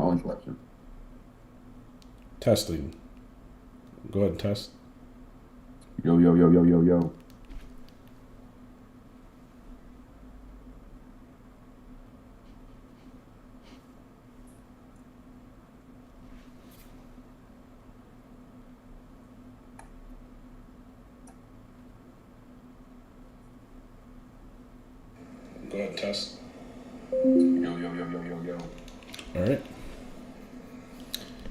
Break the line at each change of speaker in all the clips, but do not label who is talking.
own selection.
Testing. Go ahead and test.
Yo, yo, yo, yo, yo, yo.
Go ahead and test.
Yo, yo, yo, yo, yo, yo.
All right.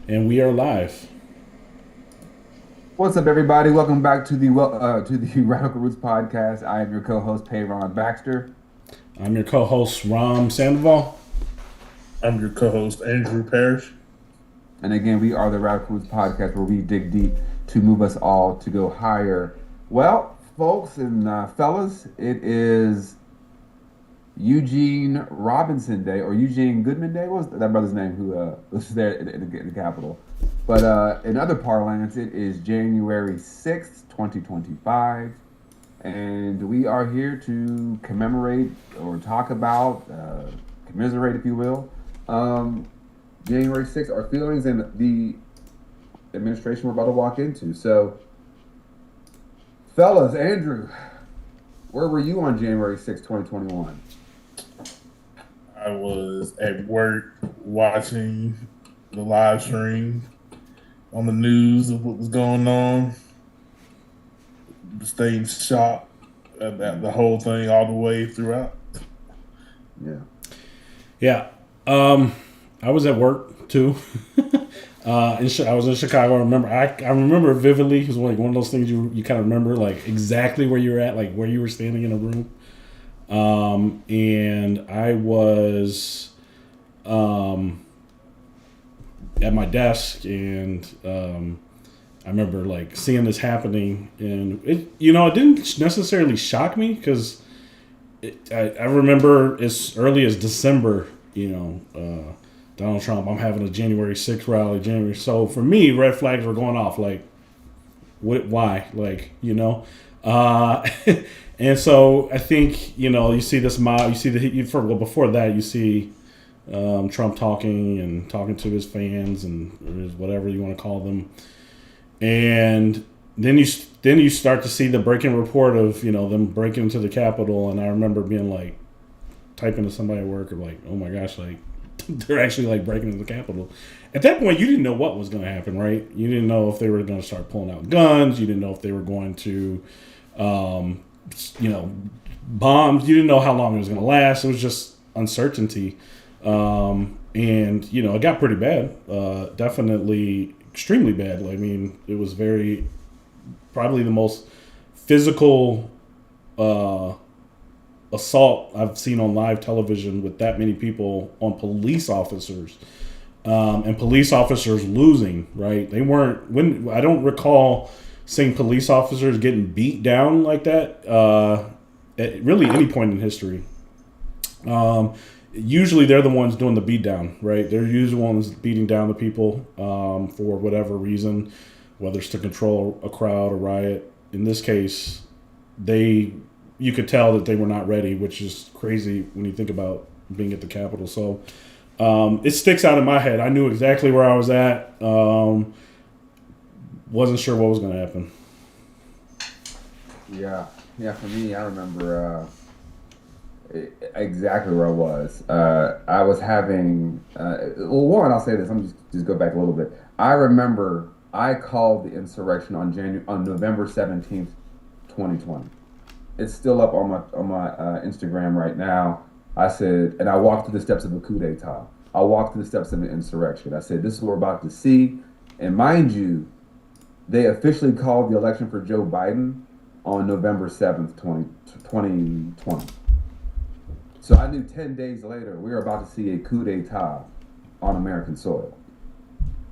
And we are live.
What's up, everybody? Welcome back to the Radical Roots podcast. I am your co-host, Payron Baxter.
I'm your co-host, Ram Sandoval.
I'm your co-host, Andrew Parrish.
And again, we are the Radical Roots podcast where we dig deep to move us all to go higher. Well, folks and fellas, it is Eugene Robinson Day, or Eugene Goodman Day. What was that brother's name who was there in the Capitol? But in other parlance, it is January 6th, 2025. And we are here to commemorate or talk about, commiserate, if you will, January 6th, our feelings and the administration we're about to walk into. So, fellas, Andrew, where were you on January 6th, 2021?
I was at work watching the live stream on the news of what was going on. Staying shocked at the whole thing all the way throughout.
Yeah.
Yeah. I was at work too. I was in Chicago. I remember vividly. It was like one of those things you kind of remember like exactly where you were at, like where you were standing in a room. And I was at my desk, and I remember like seeing this happening, and it didn't necessarily shock me because I remember as early as December, Donald Trump, I'm having a January 6th rally, So for me, red flags were going off. Like, why? Like, and so I think, you see this mob, before that, you see Trump talking to his fans and or whatever you want to call them. And then you start to see the breaking report of, them breaking into the Capitol. And I remember being like, typing to somebody at work, or like, oh my gosh, like, they're actually like breaking into the Capitol. At that point, you didn't know what was going to happen, right? You didn't know if they were going to start pulling out guns. You didn't know if they were going to, bombs. You didn't know how long it was going to last. It was just uncertainty. And, it got pretty bad. Definitely extremely bad. I mean, it was probably the most physical assault I've seen on live television with that many people on police officers, and police officers losing, right? They weren't, I don't recall seeing police officers getting beat down like that at really any point in history. Usually they're the ones doing the beat down, right? They're usually the ones beating down the people for whatever reason, whether it's to control a crowd or riot. In this case, you could tell that they were not ready, which is crazy when you think about being at the Capitol. So it sticks out in my head. I knew exactly where I was at. Wasn't sure what was going to happen.
Yeah. For me, I remember exactly where I was. I was having, one, I'll say this. I'm just go back a little bit. I remember I called the insurrection on November 17th, 2020. It's still up on my Instagram right now. I said, and I walked through the steps of a coup d'etat. I walked through the steps of an insurrection. I said, this is what we're about to see. And mind you, they officially called the election for Joe Biden on November 7th, 2020. So I knew 10 days later, we were about to see a coup d'etat on American soil.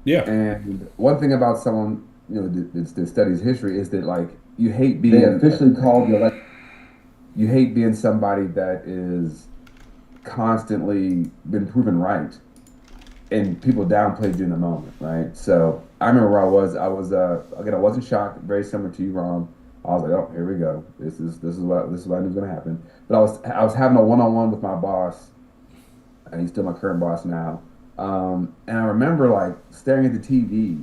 Yeah.
And one thing about someone, that studies history is that, like, you hate being officially called the election. You hate being somebody that is constantly been proven right, and people downplayed you in the moment, right? So I remember where I was. Again, I wasn't shocked. Very similar to you, Ron. I was like, oh, here we go. This is what I knew was going to happen. But I was having a one-on-one with my boss, and he's still my current boss now. And I remember like staring at the TV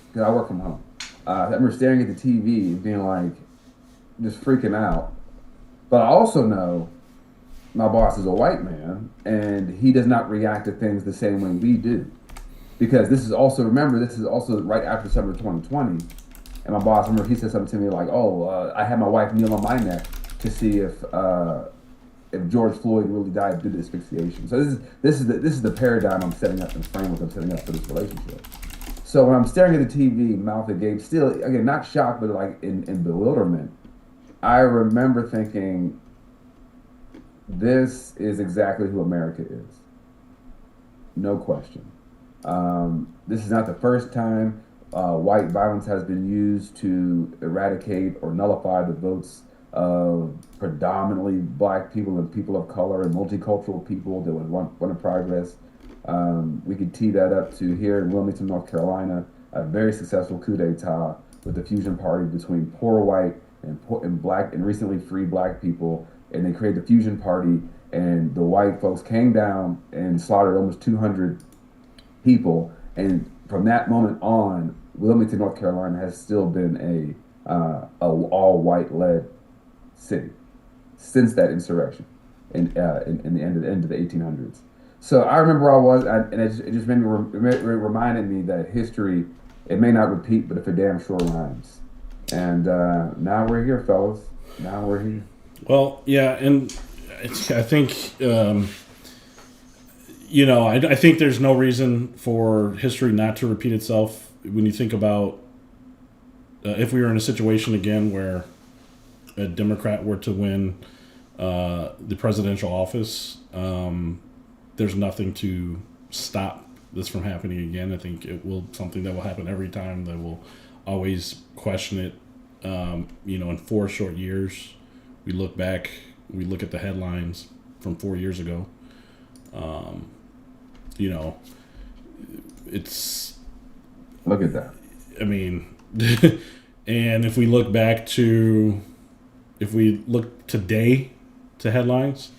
because I work from home. I remember staring at the TV and being like, just freaking out. But I also know my boss is a white man and he does not react to things the same way we do. Because this is also, remember, this is also right after summer 2020. And my boss, remember, he said something to me like, "Oh, I had my wife kneel on my neck to see if George Floyd really died due to asphyxiation." So this is the paradigm I'm setting up and framework I'm setting up for this relationship. So when I'm staring at the TV, mouth agape, still again not shocked, but like in bewilderment, I remember thinking, "This is exactly who America is, no question." This is not the first time white violence has been used to eradicate or nullify the votes of predominantly black people and people of color and multicultural people that would want to progress. We could tee that up to here in Wilmington, North Carolina, a very successful coup d'etat with the fusion party between poor white and black and recently free black people, and they created the fusion party, and the white folks came down and slaughtered almost 200 people, and from that moment on, Wilmington, North Carolina, has still been a all white led city since that insurrection in the end of the 1800s. So I remember where I was, and it just made me reminded me that history, it may not repeat, but if a damn sure rhymes. And now we're here, fellas. Now we're here.
Well, yeah, and I think. I think there's no reason for history not to repeat itself when you think about if we were in a situation again where a Democrat were to win the presidential office, there's nothing to stop this from happening again. I think it will something that will happen every time. That will always question it. In 4 short years, we look back, we look at the headlines from 4 years ago. It's
look at that.
I mean, and if we look today to headlines,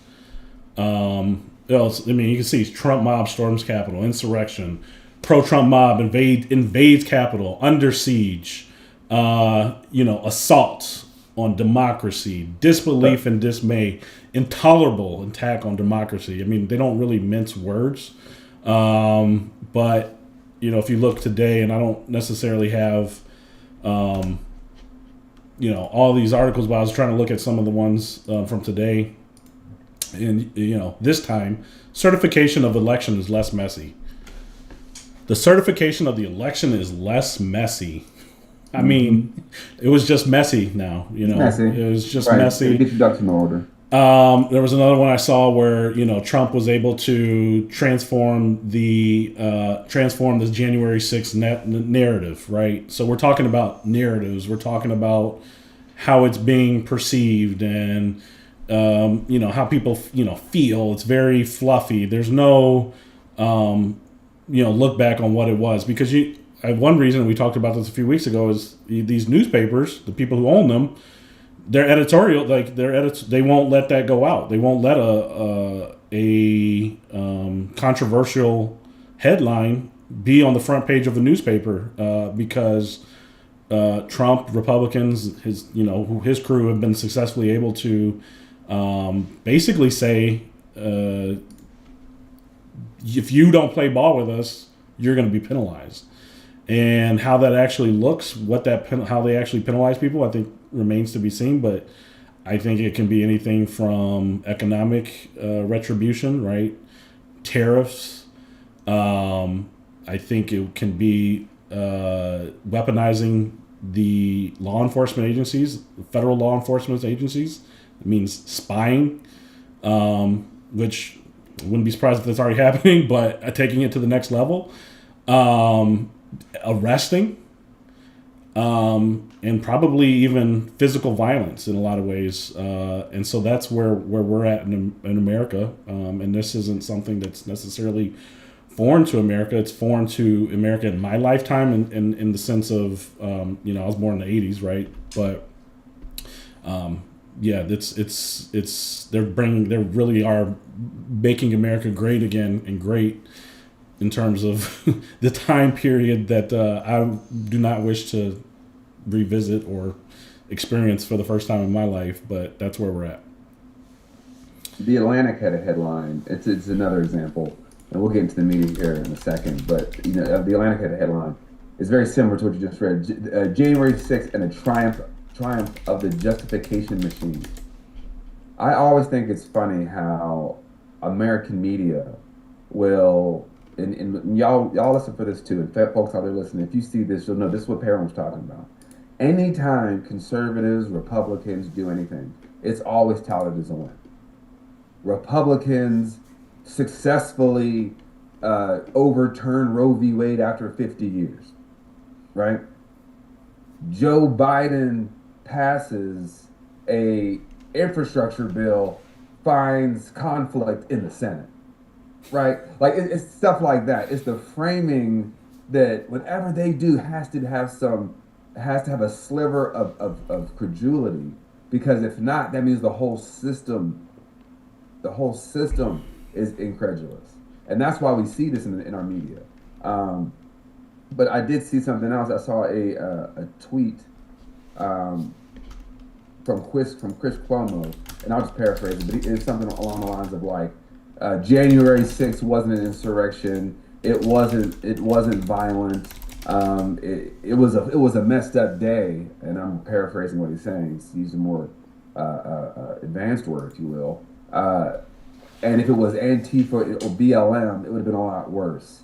you can see Trump mob storms Capitol, insurrection, pro-Trump mob invades Capitol, under siege, assault on democracy, disbelief and dismay, intolerable attack on democracy. I mean, they don't really mince words. But, if you look today, and I don't necessarily have, all these articles, but I was trying to look at some of the ones from today. And, this time, certification of election is less messy. The certification of the election is less messy. I mean, it was just messy now,
Messy.
It was just
Right.
messy.
Get your ducks in order.
There was another one I saw where Trump was able to transform this January 6th narrative, right? So we're talking about narratives. We're talking about how it's being perceived and how people feel. It's very fluffy. There's no look back on what it was, because one reason we talked about this a few weeks ago is these newspapers, the people who own them. Their editorial, they won't let that go out. They won't let a controversial headline be on the front page of a newspaper because Trump, Republicans, his crew have been successfully able to basically say, if you don't play ball with us, you're going to be penalized. And how that actually looks, how they actually penalize people, I think remains to be seen. But I think it can be anything from economic retribution, right? Tariffs. I think it can be weaponizing the law enforcement agencies, federal law enforcement agencies. It means spying, which I wouldn't be surprised if that's already happening, but taking it to the next level. Arresting, and probably even physical violence in a lot of ways. And so that's where we're at in America. And this isn't something that's necessarily foreign to America. It's foreign to America in my lifetime in the sense of, I was born in the 80s, right? But they really are making America great again and great in terms of the time period that I do not wish to revisit or experience for the first time in my life, but that's where we're at.
The Atlantic had a headline. It's another example, and we'll get into the media here in a second. But the Atlantic had a headline. It's very similar to what you just read. January 6th and a triumph of the justification machine. I always think it's funny how American media will, and y'all listen for this too, and folks out there listening, if you see this, you'll know this is what Perrin's talking about. Anytime conservatives, Republicans do anything, it's always touted as a win. Republicans successfully overturned Roe v. Wade after 50 years, right? Joe Biden passes a infrastructure bill, finds conflict in the Senate, right? Like it's stuff like that. It's the framing that whatever they do has to have a sliver of credulity, because if not, that means the whole system is incredulous, and that's why we see this in our media. But I did see something else. I saw a tweet from Chris Cuomo, and I'll just paraphrase it, but it's something along the lines of like, January 6th wasn't an insurrection. It wasn't violent. It was a messed up day, and I'm paraphrasing what he's saying. He's using a more advanced word, if you will. And if it was Antifa or BLM, it would have been a lot worse.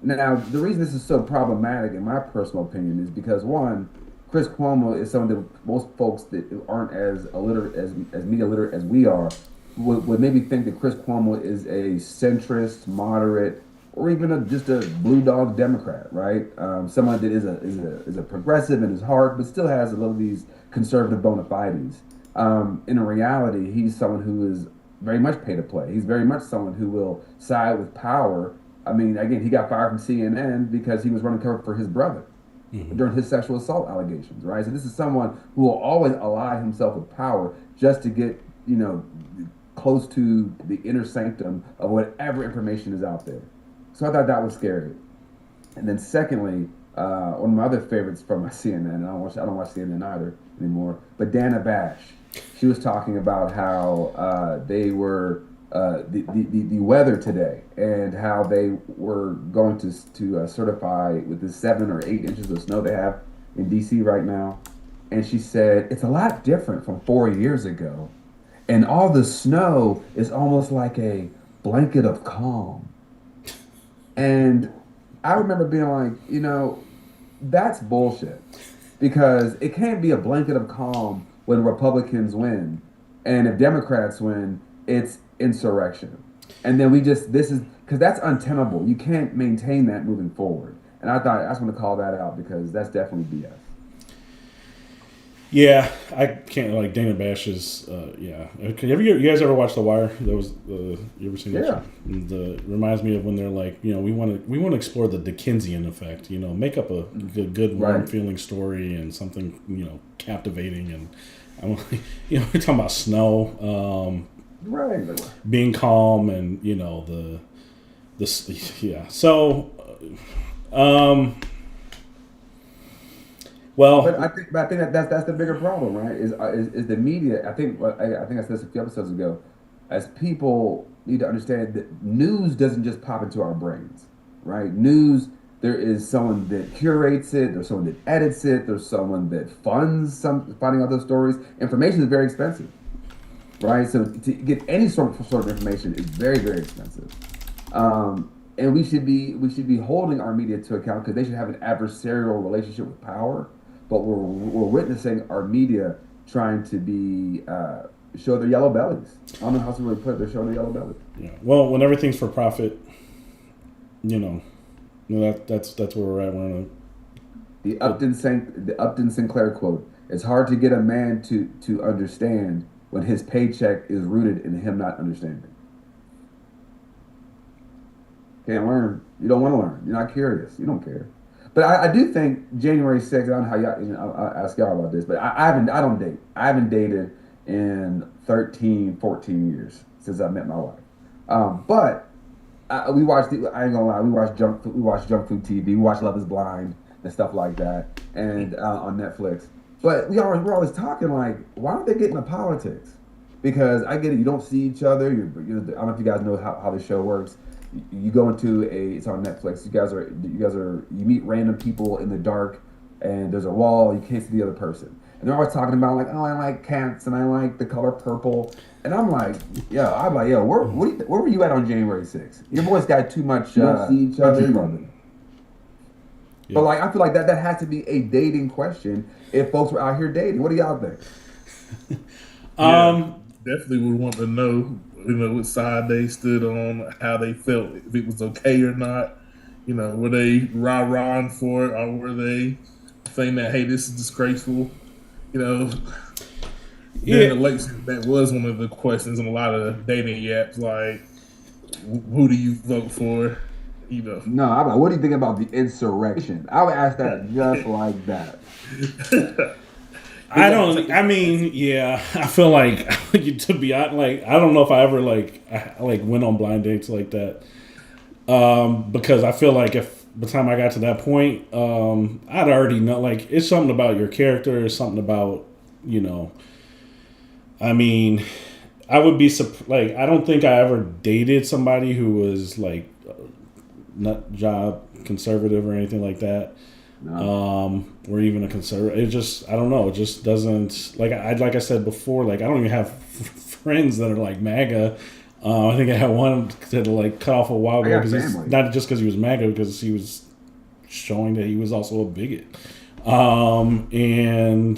Now, the reason this is so problematic, in my personal opinion, is because one, Chris Cuomo is someone that most folks that aren't as illiterate as media literate as we are would maybe think that Chris Cuomo is a centrist, moderate, or even just a blue dog Democrat, right? Someone that is a progressive in his heart, but still has a little of these conservative bona fides. In reality, he's someone who is very much pay to play. He's very much someone who will side with power. I mean, again, he got fired from CNN because he was running cover for his brother during his sexual assault allegations, right? So this is someone who will always ally himself with power just to get, close to the inner sanctum of whatever information is out there. So I thought that was scary. And then secondly, one of my other favorites from my CNN, and I don't watch CNN either anymore, but Dana Bash. She was talking about how they were the weather today, and how they were going to certify with the 7 or 8 inches of snow they have in DC right now. And she said it's a lot different from 4 years ago, and all the snow is almost like a blanket of calm. And I remember being like, that's bullshit, because it can't be a blanket of calm when Republicans win, and if Democrats win, it's insurrection. And then this is because that's untenable. You can't maintain that moving forward. And I just want to call that out, because that's definitely BS.
Yeah, I can't, like, Dana Bash's. Yeah. You guys ever watch The Wire? That was you ever seen that?
Yeah.
It reminds me of when they're like, we want to explore the Dickensian effect. Make up a good warm feeling story and something captivating. And I'm like, we're talking about snow, being calm, and the yeah. So, well,
but I think that's the bigger problem, right? Is the media? I think I said this a few episodes ago. As people need to understand that news doesn't just pop into our brains, right? News, there is someone that curates it. There's someone that edits it. There's someone that funds finding out those stories. Information is very expensive, right? So to get any sort of information is very, very expensive. And we should be holding our media to account, because they should have an adversarial relationship with power. But we're witnessing our media trying to be show their yellow bellies. I don't know how to really put it. They're showing their yellow bellies.
Yeah. Well, when everything's for profit, that's where we're at.
The Upton Sinclair quote: "It's hard to get a man to understand when his paycheck is rooted in him not understanding." Can't learn. You don't want to learn. You're not curious. You don't care. But I do think January 6th, I don't know how y'all, I'll ask y'all about this, but I don't date. I haven't dated in 13, 14 years since I met my wife. But we watched. I ain't gonna lie. We watched junk. We watched junk food TV. We watched Love Is Blind and stuff like that, and on Netflix. But we're always talking like, why don't they get into politics? Because I get it. You don't see each other. I don't know if you guys know how the show works. You go into it's on Netflix. You meet random people in the dark, and there's a wall. You can't see the other person, and they're always talking about like, oh, I like cats and I like the color purple. And I'm like, yo, where were you at on January 6th? Your boys got too much. You don't see each other. But like, I feel like that has to be a dating question if folks were out here dating. What do y'all think?
Definitely would want to know, what side they stood on, how they felt, if it was okay or not. Were they rah-rahing for it, or were they saying that, hey, this is disgraceful? During election, that was one of the questions on a lot of dating apps, like, who do you vote for?
No, I'm like, what do you think about the insurrection? I would ask that just like that.
I feel like to be honest, like I don't know if I ever went on blind dates like that, because I feel like if by the time I got to that point, I'd already know, like, it's something about your character, it's something about I would be like, I don't think I ever dated somebody who was like nut job conservative or anything like that. No. Or even a conservative. It just, I don't know. It just doesn't, like I said before, like I don't even have friends that are like MAGA. I think I had one that like cut off a while ago because not just because he was MAGA, because he was showing that he was also a bigot, and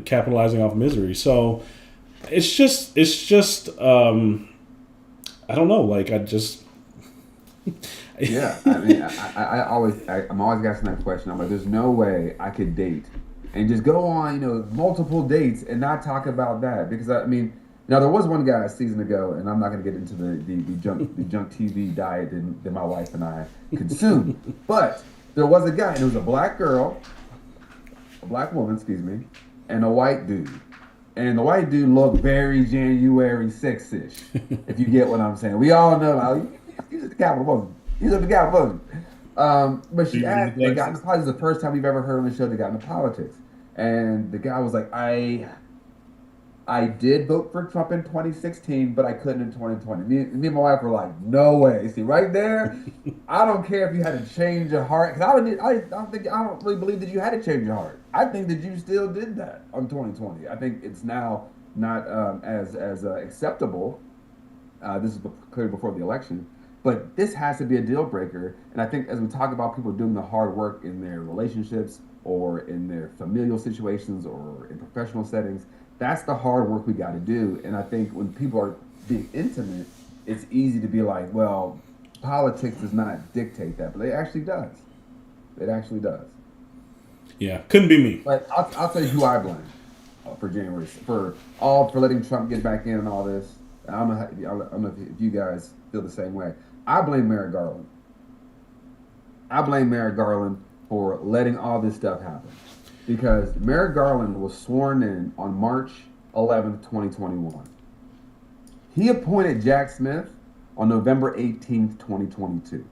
capitalizing off misery. So it's just I don't know. Like I just.
Yeah, I'm always asking that question. I'm like, there's no way I could date and just go on, multiple dates and not talk about that, because now there was one guy a season ago, and I'm not going to get into the junk TV diet that my wife and I consumed, but there was a guy, and it was a black woman, excuse me, and a white dude. And the white dude looked very January 6th-ish, if you get what I'm saying. We all know how he's at the Capitol. He's at the Capitol. But she asked, they got into politics. The first time we've ever heard on the show they got into politics. And the guy was like, I did vote for Trump in 2016, but I couldn't in 2020. Me and my wife were like, no way. See, right there, I don't care if you had to change your heart. Because I don't really believe that you had to change your heart. I think that you still did that on 2020. I think it's now not as acceptable. This is clearly before the election. But this has to be a deal breaker. And I think as we talk about people doing the hard work in their relationships or in their familial situations or in professional settings, that's the hard work we got to do. And I think when people are being intimate, it's easy to be like, well, politics does not dictate that. But it actually does. It actually does.
Yeah, couldn't be me.
But I'll tell you who I blame for January, for letting Trump get back in and all this. I don't know if you guys feel the same way. I blame Merrick Garland. I blame Merrick Garland for letting all this stuff happen. Because Merrick Garland was sworn in on March 11th, 2021. He appointed Jack Smith on November 18th, 2022.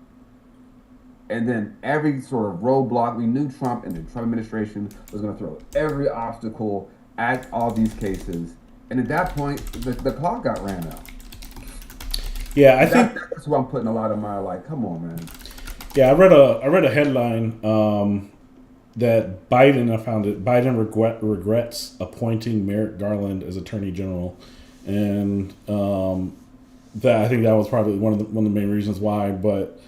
And then every sort of roadblock, we knew Trump and the Trump administration was going to throw every obstacle at all these cases. And at that point, the clock got ran out.
Yeah, I think
that's why I'm putting a lot of my, like, come on, man.
Yeah, I read a headline that Biden regrets appointing Merrick Garland as Attorney General, and that I think that was probably one of the main reasons why. But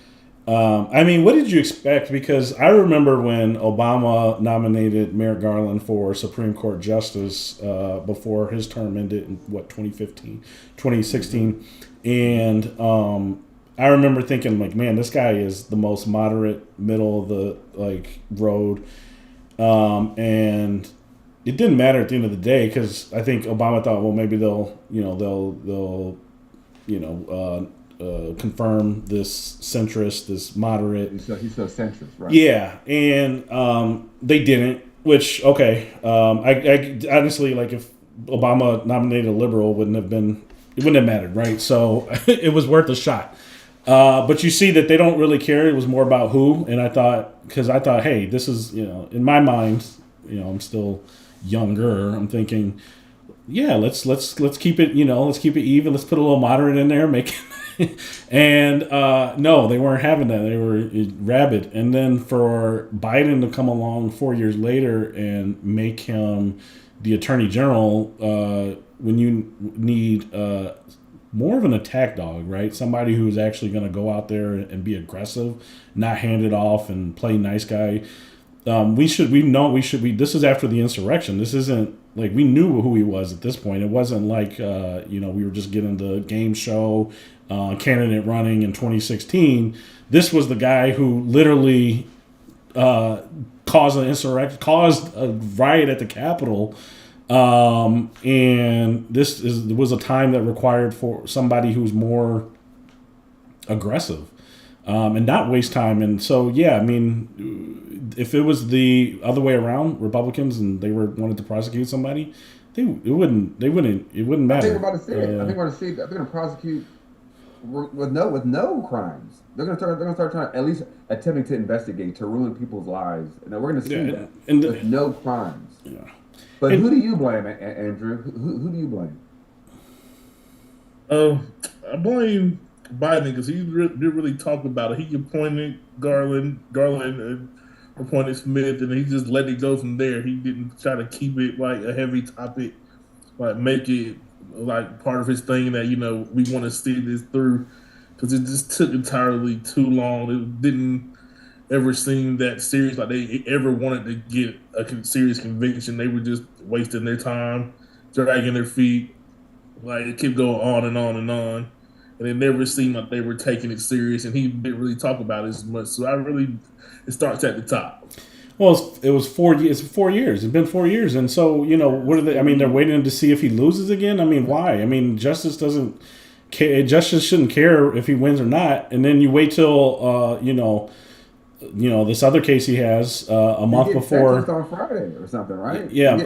what did you expect? Because I remember when Obama nominated Merrick Garland for Supreme Court Justice before his term ended in 2016, and I remember thinking, like, man, this guy is the most moderate, middle of the road, and it didn't matter at the end of the day, because I think Obama thought, well, maybe they'll confirm this centrist, this moderate.
He's so centrist, right?
Yeah, and they didn't. Which, okay, I honestly, like, if Obama nominated a liberal, it wouldn't have mattered, right? So it was worth a shot. But you see that they don't really care. It was more about who. And because I thought, hey, this is, in my mind, I'm still younger. I'm thinking, yeah, let's keep it, let's keep it even. Let's put a little moderate in there, make it. And no, they weren't having that. They were rabid. And then for Biden to come along 4 years later and make him the attorney general, when you need more of an attack dog, right? Somebody who's actually going to go out there and be aggressive, not hand it off and play nice guy. This is after the insurrection. This isn't like we knew who he was at this point. It wasn't like, we were just getting the game show candidate running in 2016. This was the guy who literally caused an insurrection, caused a riot at the Capitol. And was a time that required for somebody who's more aggressive and not waste time. And so, yeah, I mean, if it was the other way around, Republicans and they wanted to prosecute somebody, it wouldn't matter.
I think we're about to see it. I think we're going to see. They're going to prosecute with no crimes. They're going to start trying, at least attempting to investigate, to ruin people's lives, and we're going to see that with no crimes.
Yeah.
But who do you blame, Andrew? Who do you blame?
I blame Biden because he didn't really talk about it. He appointed Garland appointed Smith, and he just let it go from there. He didn't try to keep it like a heavy topic, like make it like part of his thing that we want to see this through, because it just took entirely too long. It didn't ever seem that serious, like they ever wanted to get a serious conviction. They were just wasting their time, dragging their feet. Like it kept going on and on and on, and it never seemed like they were taking it serious. And he didn't really talk about it as much. So it starts at the top.
Well, it was 4 years. 4 years. It's been 4 years, and so what are they? I mean, they're waiting to see if he loses again. I mean, why? I mean, justice doesn't. Justice shouldn't care if he wins or not, and then you wait till this other case he has a month before
on Friday or something, right?
Yeah,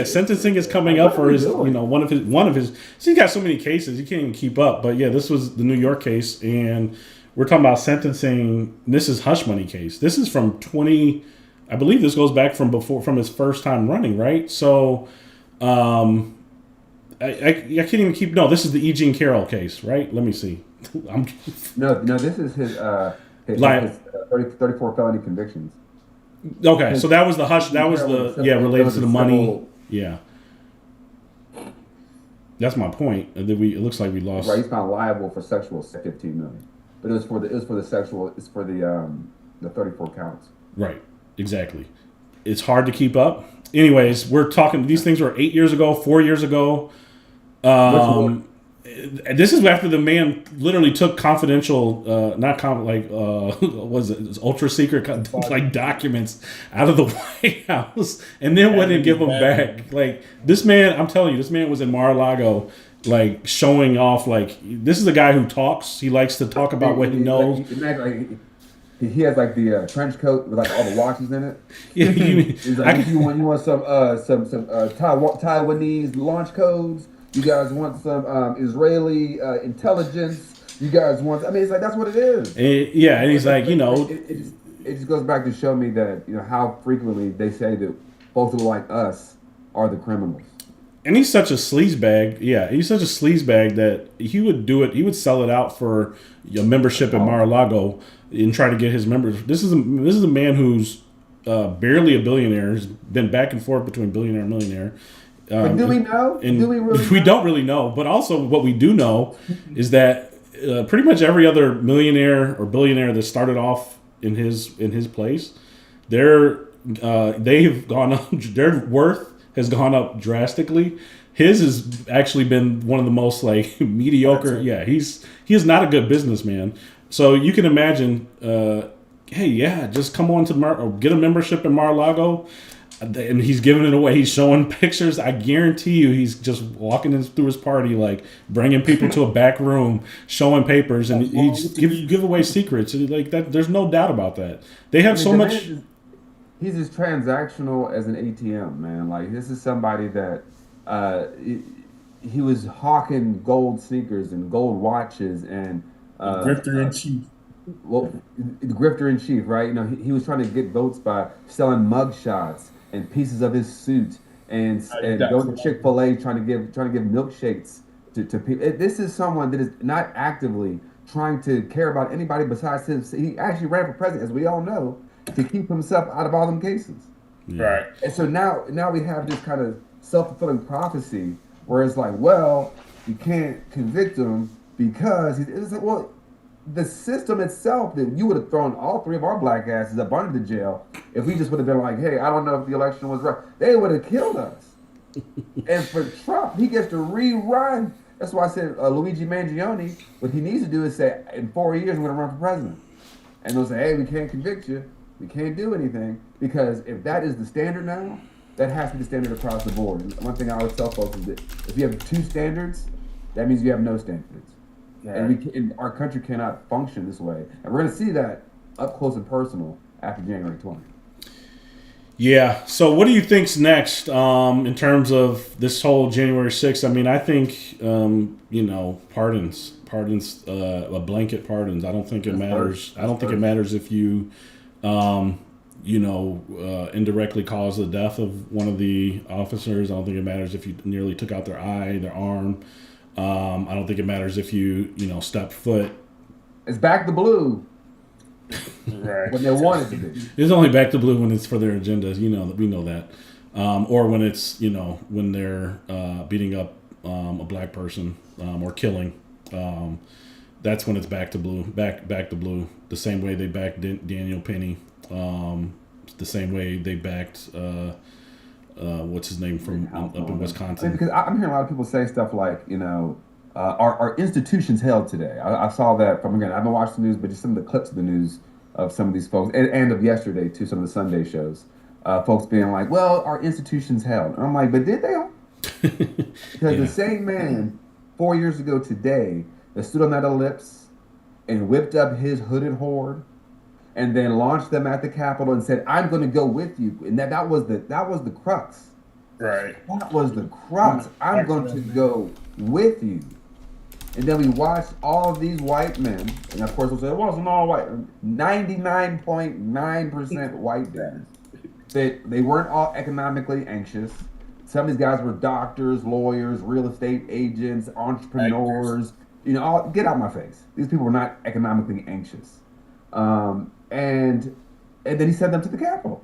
sentencing is coming up for his one of his. So he's got so many cases you can't even keep up. But yeah, this was the New York case, and we're talking about sentencing. This is hush money case. This is from 20. I believe this goes back from his first time running, right? So, I can't even keep. No, this is the E. Jean Carroll case, right? Let me see.
No, this is his 34 felony convictions.
Okay, so that was the hush. That was related to the money. Yeah, that's my point. It looks like we lost.
Right, he's found liable for sexual 15 million, but it was for the sexual. It's for the 34 counts.
Right, exactly. It's hard to keep up. Anyways, we're talking. These things were 8 years ago, 4 years ago. This is after the man literally took confidential, was it ultra secret like documents out of the White House and then wouldn't give them back. Like this man, I'm telling you, this man was in Mar-a-Lago, like showing off. Like this is a guy who talks. He likes to talk about what he knows.
He has like the trench coat with like all the watches in it.
Yeah,
he's like, you want some Taiwanese launch codes? You guys want some Israeli intelligence? You guys want? I mean, it's like that's what it is.
And he's like,
it just goes back to show me that how frequently they say that folks who are like us are the criminals.
And he's such a sleazebag. Yeah, he's such a sleazebag that he would do it. He would sell it out for a membership at Mar-a-Lago and try to get his members. This is a man who's barely a billionaire. He's been back and forth between billionaire and millionaire.
But do we know?
Do we really? We don't really know. But also, what we do know is that pretty much every other millionaire or billionaire that started off in his place, they've gone up. Their worth has gone up drastically. His has actually been one of the most like mediocre. Yeah, he is not a good businessman. So you can imagine. Just come on to or get a membership in Mar-a-Lago. And he's giving it away. He's showing pictures. I guarantee you, he's just walking through his party, like bringing people to a back room, showing papers, and he just give away secrets. Like that, there's no doubt about that. They have so much.
He's as transactional as an ATM, man. Like this is somebody that he was hawking gold sneakers and gold watches and
The
Uh,
grifter in chief.
well, the grifter in chief, right? He was trying to get votes by selling mug shots and pieces of his suit
You
and
got
going to
somebody.
Chick-fil-A trying to give milkshakes to people. This is someone that is not actively trying to care about anybody besides him. He actually ran for president, as we all know, to keep himself out of all them cases.
Yeah.
Right.
And so now we have this kind of self-fulfilling prophecy where it's like, well, you can't convict him because it's like, well, the system itself that you would have thrown all three of our black asses up under the jail if we just would have been like, hey, I don't know if the election was right. They would have killed us. And for Trump, he gets to rerun. That's why I said Luigi Mangione, what he needs to do is say, in 4 years, I'm going to run for president. And they'll say, hey, we can't convict you. We can't do anything. Because if that is the standard now, that has to be the standard across the board. And one thing I always tell folks is that if you have two standards, that means you have no standards.
Right.
And our country cannot function this way. And we're going to see that up close and personal after January 20th.
Yeah. So, what do you think's next in terms of this whole January 6th? I mean, I think pardons, blanket pardons. I don't think it matters. I don't think it matters if you, indirectly caused the death of one of the officers. I don't think it matters if you nearly took out their eye, their arm. I don't think it matters if you stepped foot.
It's back to blue.
Right.
When they wanted to be.
It's only back to blue when it's for their agendas. We know that. Or when it's when they're beating up a black person or killing. That's when it's back to blue. Back to blue. The same way they backed Daniel Penny. The same way they backed what's his name from up in Wisconsin.
Because I'm hearing a lot of people say stuff like, our institutions held today. I saw that from, again, I haven't watched the news, but just some of the clips of the news of some of these folks, and of yesterday too, some of the Sunday shows, folks being like, well, our institutions held. And I'm like, but did they all? Because the same man 4 years ago today that stood on that ellipse and whipped up his hooded horde and then launched them at the Capitol and said, I'm going to go with you. And that was the crux.
Right.
That was the crux. I'm going to go with you. And then we watched all of these white men, and of course we'll say it wasn't all white, 99.9% white men. They weren't all economically anxious. Some of these guys were doctors, lawyers, real estate agents, entrepreneurs. Get out of my face. These people were not economically anxious. And then he sent them to the Capitol.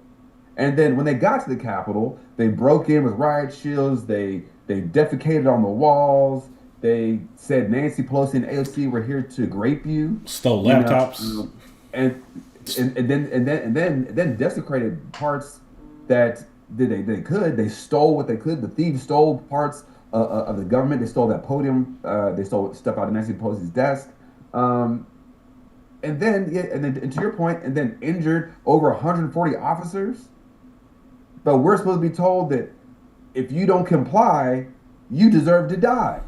And then when they got to the Capitol, they broke in with riot shields. They defecated on the walls. They said Nancy Pelosi and AOC were here to grape you.
Stole laptops.
And then desecrated parts that they could. They stole what they could. The thieves stole parts of the government. They stole that podium. They stole stuff out of Nancy Pelosi's desk. And then to your point, and then injured over 140 officers. But we're supposed to be told that if you don't comply, you deserve to die.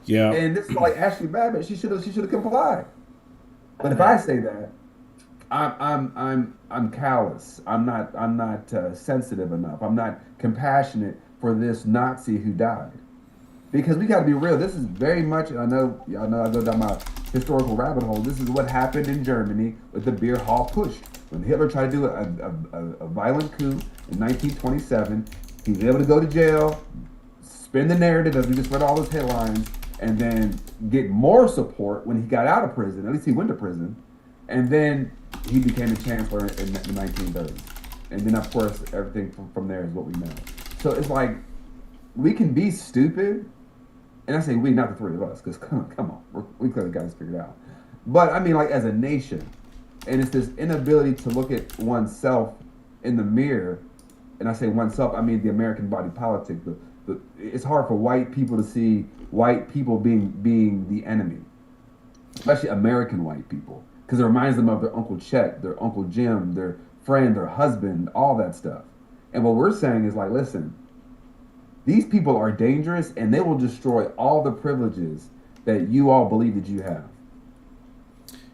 Yeah.
And this is like Ashley Babbitt. She should have complied. But if I say that, I'm callous. I'm not sensitive enough. I'm not compassionate for this Nazi who died. Because we got to be real. This is very much. I know y'all know I go down my historical rabbit hole. This is what happened in Germany with the beer hall push. When Hitler tried to do a violent coup in 1927, he was able to go to jail, spin the narrative as we just read all those headlines, and then get more support when he got out of prison. At least he went to prison. And then he became the chancellor in the 1930s. And then, of course, everything from there is what we know. So it's like, we can be stupid. And I say we, not the three of us, because come on, we clearly got this figured out. But I mean, like, as a nation, and it's this inability to look at oneself in the mirror. And I say oneself, I mean the American body politic. It's hard for white people to see white people being the enemy, especially American white people, because it reminds them of their Uncle Chet, their Uncle Jim, their friend, their husband, all that stuff. And what we're saying is like, listen, these people are dangerous, and they will destroy all the privileges that you all believe that you have.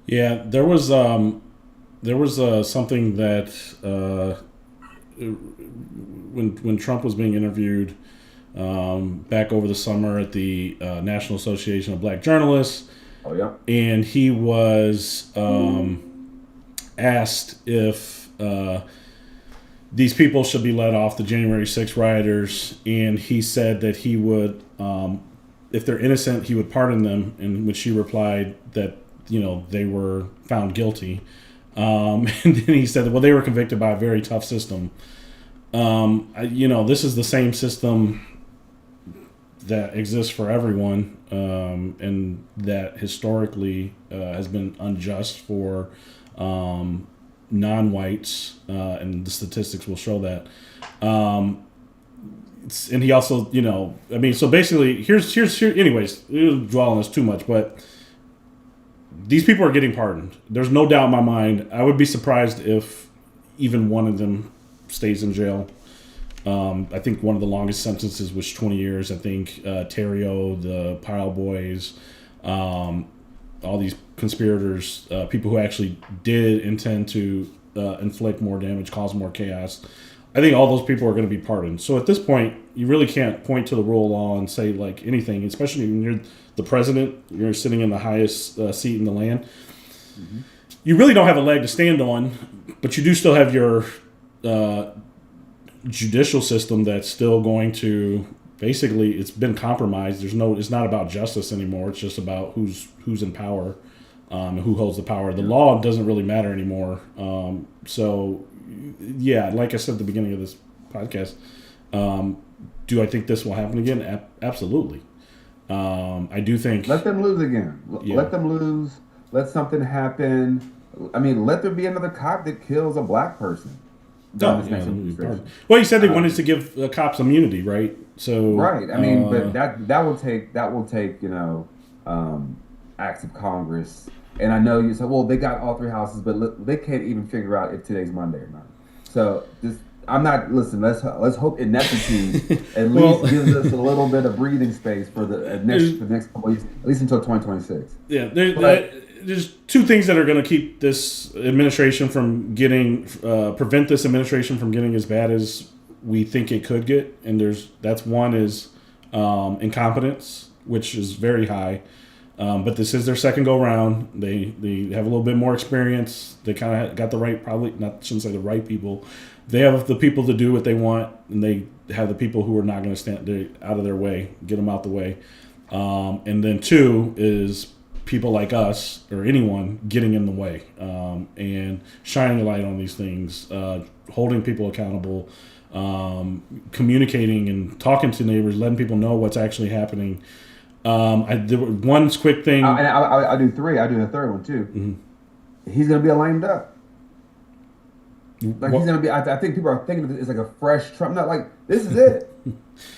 Yeah, there was something that when Trump was being interviewed back over the summer at the National Association of Black Journalists,
Oh yeah.
And he was asked if these people should be let off, the January 6th rioters, and he said that he would, if they're innocent, he would pardon them. In which she replied that they were found guilty, and then he said that they were convicted by a very tough system. This is the same system that exists for everyone, and that historically has been unjust for non-whites, and the statistics will show that. And he also, so basically, here's anyways, we don't dwell on this too much, but these people are getting pardoned. There's no doubt in my mind. I would be surprised if even one of them stays in jail. I think one of the longest sentences was 20 years. I think Terrio, the Pile Boys, all these conspirators, people who actually did intend to inflict more damage, cause more chaos. I think all those people are going to be pardoned. So at this point, you really can't point to the rule of law and say anything, especially when you're the president, you're sitting in the highest seat in the land. Mm-hmm. You really don't have a leg to stand on, but you do still have your judicial system that's still going to basically, it's been compromised. It's not about justice anymore. It's just about who's in power, and who holds the power. The law doesn't really matter anymore. So yeah, like I said at the beginning of this podcast, do I think this will happen again? Absolutely. I do think.
Let them lose again. Let them lose. Let something happen. I mean, let there be another cop that kills a black person.
Well, you said they wanted to give cops immunity, right? So
right. I mean, but that will take acts of Congress. And I know you said, well, they got all three houses, but they can't even figure out if today's Monday or not. So I'm not. Listen, let's hope ineptitude at least gives us a little bit of breathing space for the next couple weeks, at least until 2026.
Yeah, there's two things that are going to keep this administration from prevent this administration from getting as bad as we think it could get, and that's one is incompetence, which is very high. But this is their second go round. They have a little bit more experience. They kind of got the right, shouldn't say the right people. They have the people to do what they want, and they have the people who are not going to stand out of their way, get them out the way. And then two is people like us or anyone getting in the way, and shining a light on these things, holding people accountable, communicating and talking to neighbors, letting people know what's actually happening. One quick thing.
And I do three. I do the third one too. Mm-hmm. He's going to be a lame duck. Like he's going to be. I think people are thinking of it as like a fresh Trump. Not like this is it.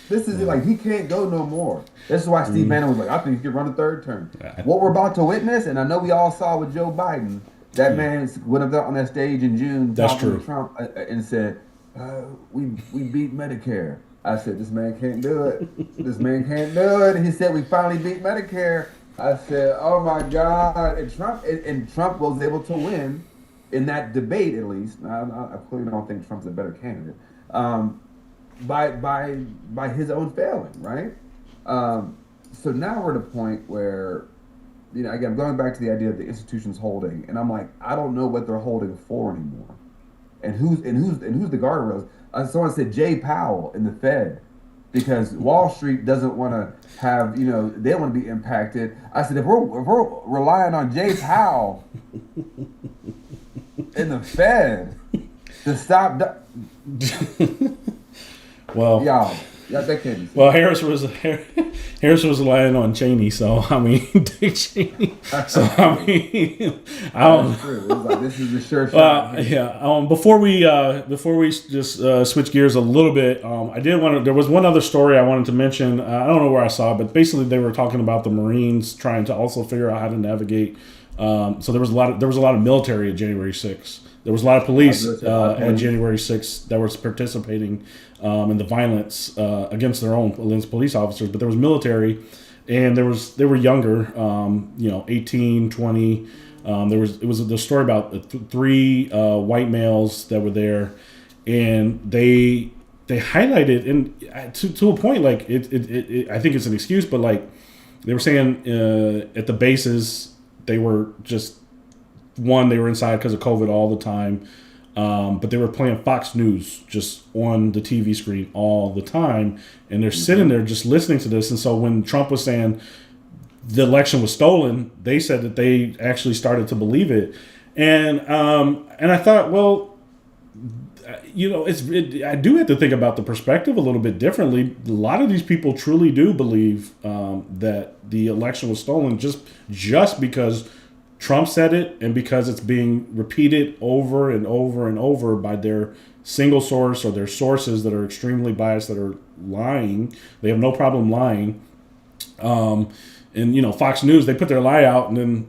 This is it. Like he can't go no more. This is why Steve Bannon was like, I think he could run a third term. What we're about to witness, and I know we all saw with Joe Biden. That man went up there on that stage in June talking to Trump and said, "We beat Medicare." I said, this man can't do it. This man can't do it. And he said, we finally beat Medicare. I said, oh my God. And Trump was able to win in that debate, at least. I clearly don't think Trump's a better candidate. By his own failing, right? So now we're at a point where, again, going back to the idea of the institutions holding, and I'm like, I don't know what they're holding for anymore. And who's the guardrails? Someone said Jay Powell in the Fed, because Wall Street doesn't want to have, they want to be impacted. I said, if we're relying on Jay Powell in the Fed to stop,
well,
y'all, that can't be.
Well, Harris was relying on Cheney, so I mean, Dick Cheney. So I mean, I don't.
That's true. It was like, this is the sure shot.
Yeah. Before we just switch gears a little bit, there was one other story I wanted to mention. I don't know where I saw it, but basically they were talking about the Marines trying to also figure out how to navigate. So there was a lot of military at January 6th. There was a lot of police at January 6th that was participating in the violence against police officers, but there was military, and they were younger, 18, 20. It was the story about three white males that were there, and they highlighted, and to a point, like it I think it's an excuse, but like They were saying at the bases they were just they were inside because of COVID all the time. But they were playing Fox News just on the TV screen all the time. And they're sitting there just listening to this. And so when Trump was saying the election was stolen, they said that they actually started to believe it. And I thought, well, I do have to think about the perspective a little bit differently. A lot of these people truly do believe that the election was stolen just because Trump said it, and because it's being repeated over and over and over by their single source or their sources that are extremely biased, that are lying. They have no problem lying. And Fox News, they put their lie out, and then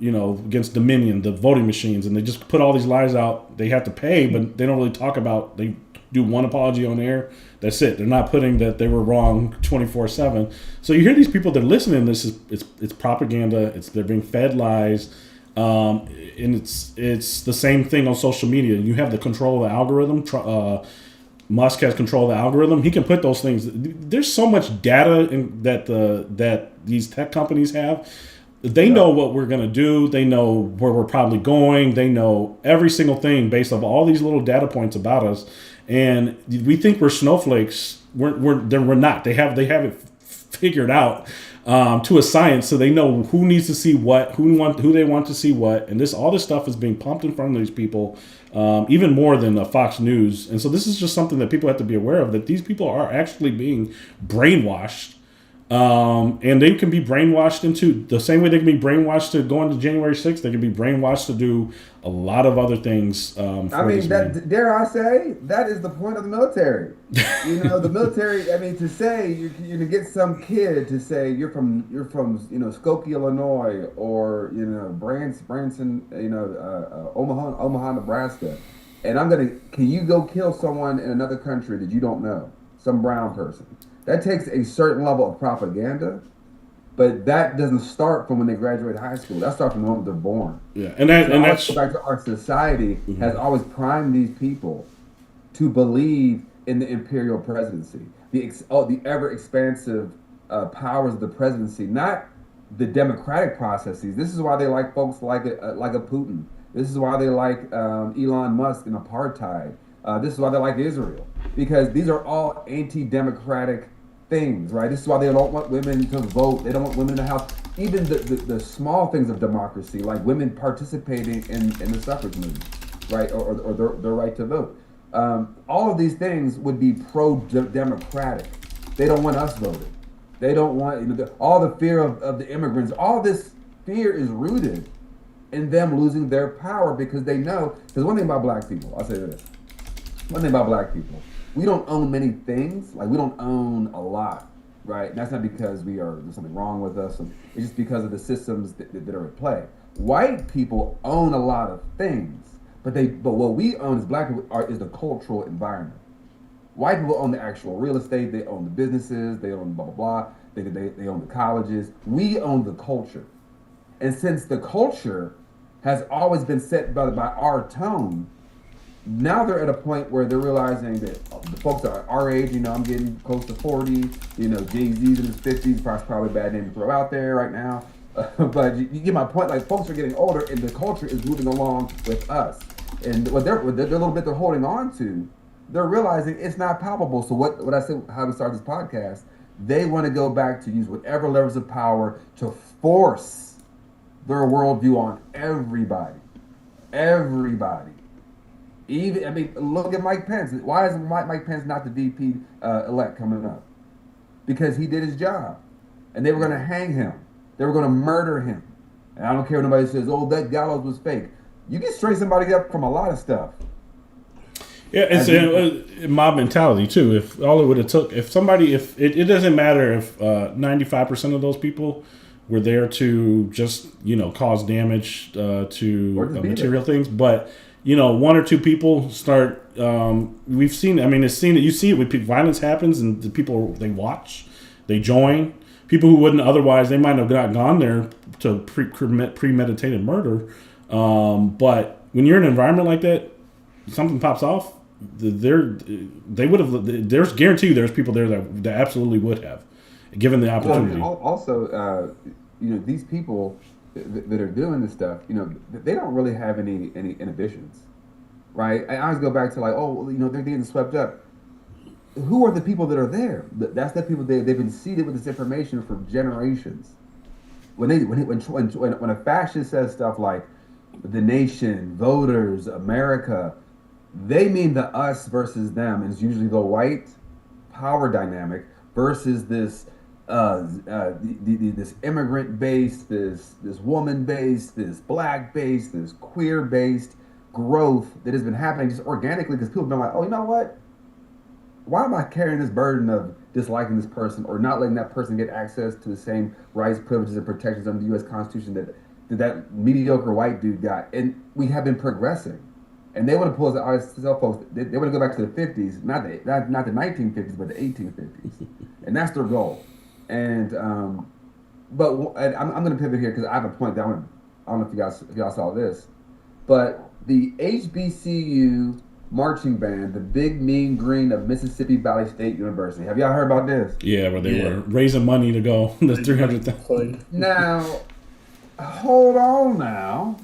against Dominion, the voting machines, and they just put all these lies out. They have to pay, but they don't really talk about. They do one apology on air. That's it. They're not putting that they were wrong 24/7. So you hear these people, they're listening. It's propaganda. They're being fed lies. And it's the same thing on social media. You have the control of the algorithm. Musk has control of the algorithm. He can put those things. There's so much data that these tech companies have. They know what we're going to do. They know where we're probably going. They know every single thing based on all these little data points about us. And we think we're snowflakes. We're not. They have it figured out to a science, so they know who needs to see what, who they want to see what, and all this stuff is being pumped in front of these people, even more than Fox News. And so this is just something that people have to be aware of, that these people are actually being brainwashed. And they can be brainwashed into the same way they can be brainwashed to go into January 6th. They can be brainwashed to do a lot of other things.
Dare I say, that is the point of the military. The military. To say you're going to get some kid to say you're from Skokie, Illinois, or Branson, Omaha, Nebraska, and can you go kill someone in another country that you don't know, some brown person? That takes a certain level of propaganda, but that doesn't start from when they graduate high school. That starts from the moment they're born.
Yeah, and that's
back to our society has always primed these people to believe in the imperial presidency, the ever expansive powers of the presidency, not the democratic processes. This is why they like folks like a Putin. This is why they like Elon Musk and apartheid. This is why they like Israel, because these are all anti-democratic things, right? This is why they don't want women to vote. They don't want women in the house. Even the small things of democracy, like women participating in the suffrage movement, right, or their right to vote. All of these things would be pro-democratic. They don't want us voting. They don't want all the fear of the immigrants. All this fear is rooted in them losing their power, because they know. Because one thing about black people, I'll say this. One thing about black people, we don't own many things. Like, we don't own a lot, right? And that's not because there's something wrong with us. It's just because of the systems that are at play. White people own a lot of things, but what we own as black people is the cultural environment. White people own the actual real estate. They own the businesses. They own blah, blah, blah. They own the colleges. We own the culture. And since the culture has always been set by our tone, now they're at a point where they're realizing that the folks are our age, I'm getting close to 40, Jay-Z's in his 50s, probably a bad name to throw out there right now. But you get my point, like, folks are getting older and the culture is moving along with us. And what they're little bit they're holding on to, they're realizing it's not palpable. So what I said, how we start this podcast, they want to go back to use whatever levels of power to force their worldview on everybody. Everybody. Look at Mike Pence. Why is Mike Pence not the VP elect coming up? Because he did his job, and they were going to hang him. They were going to murder him. And I don't care if nobody says, "Oh, that gallows was fake." You can straight somebody up from a lot of stuff.
Yeah, it's a mob mentality too. If all it would have took, if it doesn't matter if 95% of those people were there to just cause damage to material things, but one or two people start. We've seen. You see it when violence happens, and the people they watch, they join. People who wouldn't otherwise, they might have not gone there to commit premeditated murder. But when you're in an environment like that, something pops off. They would have. There's guarantee there's people there that absolutely would have, given the
Well,
opportunity.
also, these people that are doing this stuff, they don't really have any inhibitions, right? I always go back to like, oh, well, they're getting swept up. Who are the people that are there? That's the people they've been seeded with this information for generations. When a fascist says stuff like the nation, voters, America, they mean the us versus them, and it's usually the white power dynamic versus this immigrant based, this woman based, this black based, this queer based growth that has been happening just organically because people have been like, oh, you know what? Why am I carrying this burden of disliking this person or not letting that person get access to the same rights, privileges, and protections under the U.S. Constitution that mediocre white dude got? And we have been progressing. And they want to pull us, I tell folks, they want to go back to the 50s, not the 1950s, but the 1850s. And that's their goal. And, and I'm going to pivot here because I have a point that I don't know if y'all saw this, but the HBCU marching band, the Big Mean Green of Mississippi Valley State University. Have y'all heard about this?
Yeah, where they were raising money to go the 300,000.
Now, hold on now.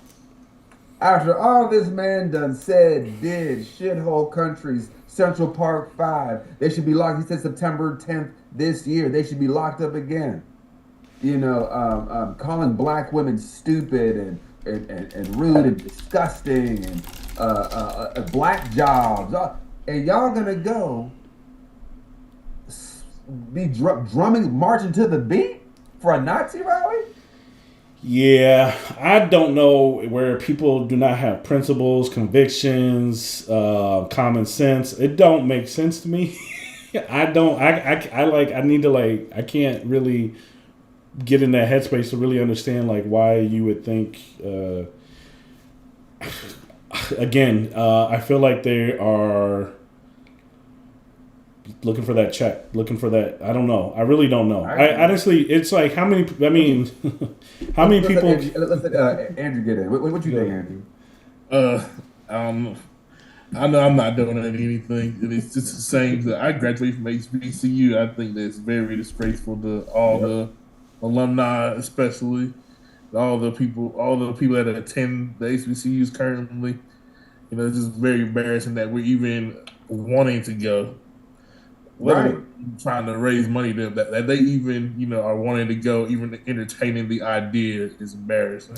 After all this man done said, did, shithole countries, Central Park 5, they should be locked. He said September 10th this year, they should be locked up again. Calling black women stupid and rude and disgusting and black jobs. And y'all gonna go be drumming, marching to the beat for a Nazi rally?
Yeah, I don't know where people do not have principles, convictions, common sense. It don't make sense to me. I can't really get in that headspace to really understand like why you would think. I feel like they are looking for that check, looking for that. I don't know. I really don't know. I honestly, it's like how many. I mean, how many people?
Let's let Andrew get in. What you think, Andrew?
I know I'm not doing anything. It's just the same. That I graduated from HBCU. I think that's very disgraceful to all the alumni, especially all the people that attend the HBCUs currently. It's just very embarrassing that we're even wanting to go.
Right.
Trying to raise money that they even are wanting to go, even entertaining the idea is embarrassing.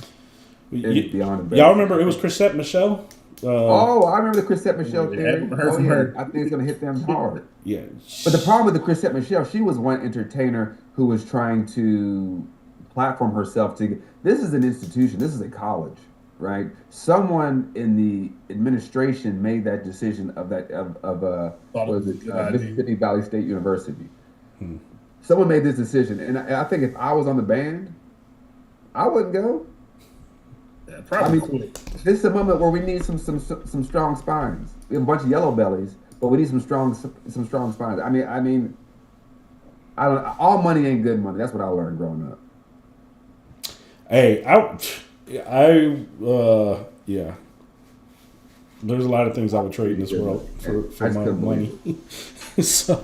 It's beyond embarrassing.
Y'all remember it was Chrisette Michele?
I remember the Chrisette Michele theory.
Her.
I think it's going to hit them hard.
Yeah.
But the problem with the Chrisette Michele, she was one entertainer who was trying to platform herself to. This is an institution. This is a college, right? Someone in the administration made that decision of Mississippi Valley State University. Someone made this decision, and I think if I was on the band, I wouldn't go.
Yeah, probably.
This is a moment where we need some strong spines. We have a bunch of yellow bellies, but we need some strong spines. I mean, I don't. All money ain't good money. That's what I learned growing up.
Hey, yeah. There's a lot of things I would trade in this world for my money. So,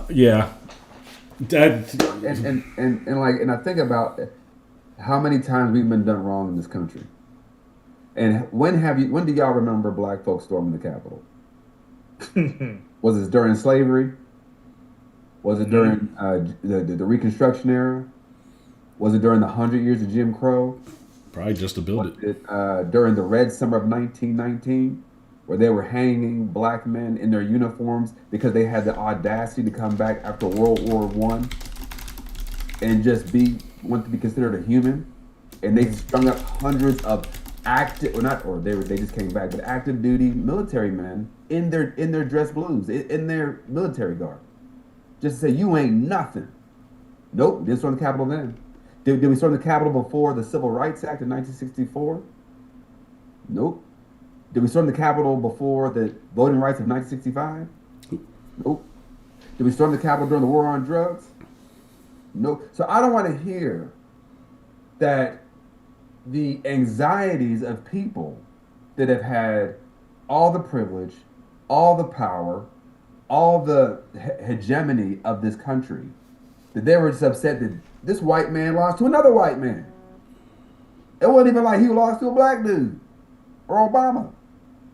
yeah.
And I think about how many times we've been done wrong in this country. And when do y'all remember black folks storming the Capitol? Was it during slavery? Was it during the Reconstruction era? Was it during the 100 years of Jim Crow?
Probably just to build it.
During the Red Summer of 1919, where they were hanging black men in their uniforms because they had the audacity to come back after World War I and just want to be considered a human, and they strung up hundreds of they just came back, but active duty military men in their dress blues, in their military garb, just to say you ain't nothing. Nope, didn't storm the Capitol then. Did we storm the Capitol before the Civil Rights Act of 1964? Nope. Did we storm the Capitol before the Voting Rights of 1965? Nope. Did we storm the Capitol during the War on Drugs? Nope. So I don't want to hear that the anxieties of people that have had all the privilege, all the power, all the hegemony of this country that they were just upset that this white man lost to another white man. It wasn't even like he lost to a black dude or Obama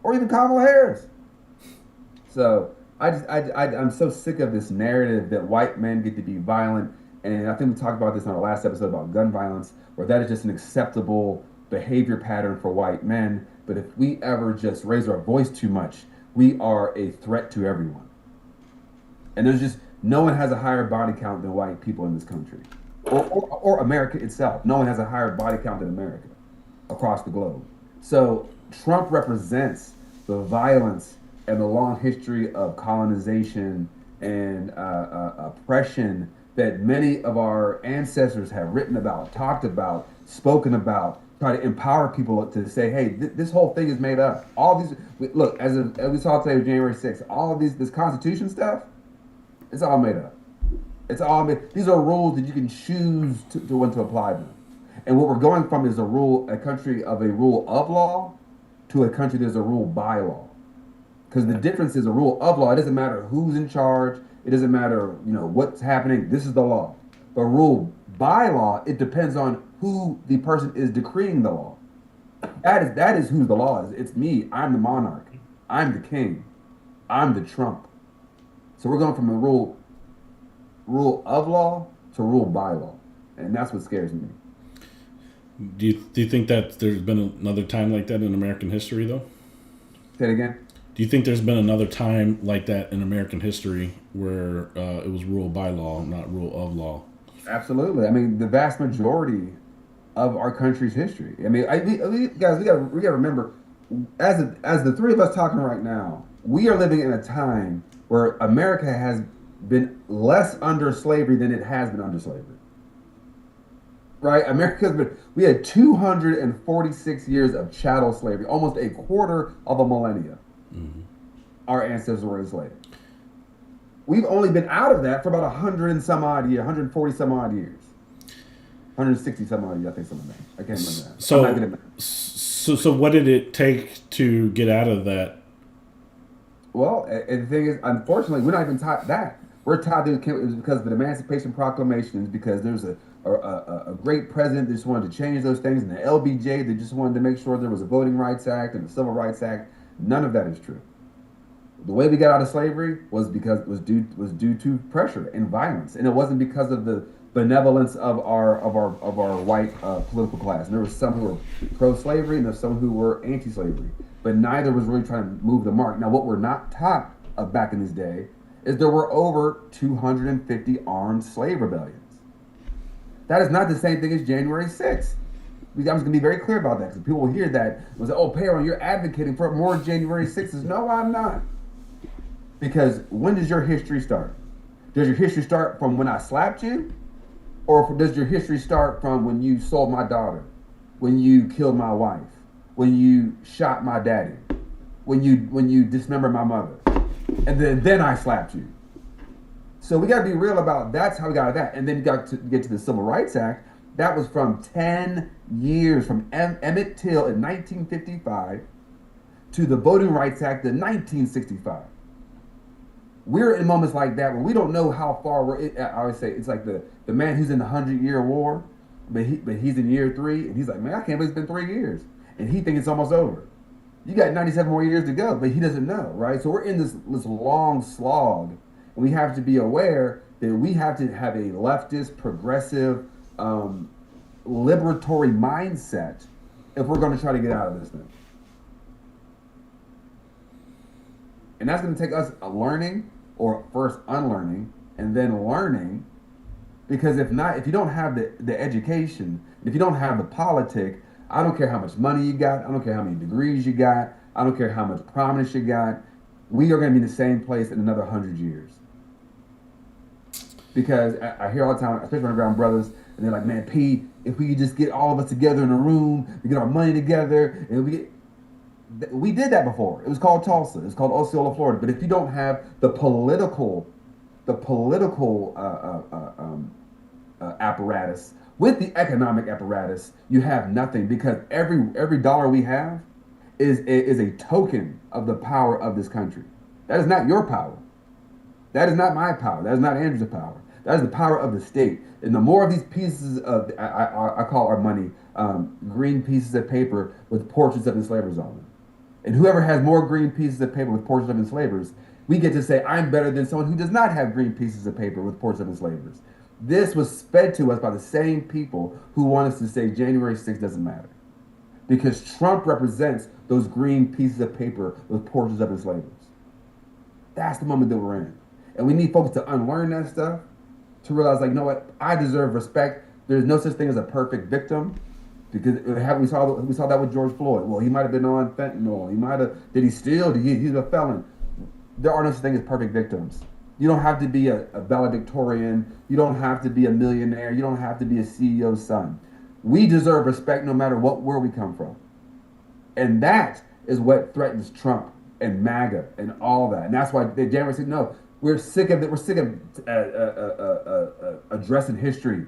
or even Kamala Harris. So I'm so sick of this narrative that white men get to be violent. And I think we talked about this on our last episode about gun violence, where that is just an acceptable behavior pattern for white men. But if we ever just raise our voice too much, we are a threat to everyone. And there's just no one has a higher body count than white people in this country, or America itself. No one has a higher body count than America across the globe. So Trump represents the violence and the long history of colonization and oppression that many of our ancestors have written about, talked about, spoken about, try to empower people to say, hey, this whole thing is made up. All these, look, as we saw today with January 6th, all of this Constitution stuff, it's all made up. It's all made. These are rules that you can choose to when to apply them. And what we're going from is a country of a rule of law to a country that's a rule by law. Because the difference is a rule of law. It doesn't matter who's in charge. It doesn't matter, what's happening. This is the law. But rule by law, it depends on who the person is decreeing the law. That is who the law is. It's me. I'm the monarch. I'm the king. I'm the Trump. So we're going from a rule of law to rule by law. And that's what scares me.
Do you think that there's been another time like that in American history, though?
Say it again?
Do you think there's been another time like that in American history where it was rule by law, not rule of law?
Absolutely. I mean, the vast majority of our country's history. I mean, guys, we got to remember, as the three of us talking right now, we are living in a time where America has been less under slavery than it has been under slavery. Right? We had 246 years of chattel slavery, almost a quarter of a millennia. Mm-hmm. Our ancestors were enslaved. We've only been out of that for about 100 and some odd years, 140 some odd years. 160 some odd years, I think something like that. I can't remember that.
So what did it take to get out of that?
Well, and the thing is, unfortunately, we're not even taught that. We're taught that it was because of the Emancipation Proclamation, because there's a great president that just wanted to change those things, and the LBJ that just wanted to make sure there was a Voting Rights Act and a Civil Rights Act. None of that is true. The way we got out of slavery was due to pressure and violence, and it wasn't because of the benevolence of our white political class. And there was some who were pro-slavery, and there's some who were anti-slavery, but neither was really trying to move the mark. Now, what we're not taught of back in this day is there were over 250 armed slave rebellions. That is not the same thing as January 6th. I'm just going to be very clear about that, because people will hear that and say, oh, Perrin, you're advocating for more January 6th. No, I'm not. Because when does your history start? Does your history start from when I slapped you? Or does your history start from when you sold my daughter? When you killed my wife? When you shot my daddy? When you dismembered my mother? And then I slapped you. So we got to be real about that's how we got out of that. And then you got to get to the Civil Rights Act. That was from 10 years, from Emmett Till in 1955 to the Voting Rights Act in 1965. We're in moments like that where we don't know how far we're. I always say it's like the man who's in the 100-year war, but he's in year 3, and he's like, man, I can't believe it's been 3 years, and he thinks it's almost over. You got 97 more years to go, but he doesn't know, right? So we're in this long slog, and we have to be aware that we have to have a leftist, progressive, liberatory mindset if we're going to try to get out of this thing. And that's going to take us learning, or first unlearning, and then learning. Because if you don't have the education, if you don't have the politic, I don't care how much money you got, I don't care how many degrees you got, I don't care how much prominence you got, we are going to be in the same place in another 100 years. Because I hear all the time, especially around brothers, and they're like, man, P, if we could just get all of us together in a room, we get our money together, and we did that before. It was called Tulsa. It was called Osceola, Florida. But if you don't have the political apparatus with the economic apparatus, you have nothing, because every dollar we have is a token of the power of this country. That is not your power. That is not my power. That is not Andrew's power. That is the power of the state. And the more of these pieces of, I call our money, green pieces of paper with portraits of enslavers on them. And whoever has more green pieces of paper with portraits of enslavers, we get to say, I'm better than someone who does not have green pieces of paper with portraits of enslavers. This was fed to us by the same people who want us to say January 6th doesn't matter. Because Trump represents those green pieces of paper with portraits of enslavers. That's the moment that we're in. And we need folks to unlearn that stuff, to realize, like, you know what, I deserve respect. There's no such thing as a perfect victim. Because we saw that with George Floyd. Well, he might have been on fentanyl. Did he steal? He's a felon. There are no such thing as perfect victims. You don't have to be a valedictorian. You don't have to be a millionaire. You don't have to be a CEO's son. We deserve respect no matter where we come from. And that is what threatens Trump and MAGA and all that. And that's why they January said, no, we're sick of it. We're sick of addressing history,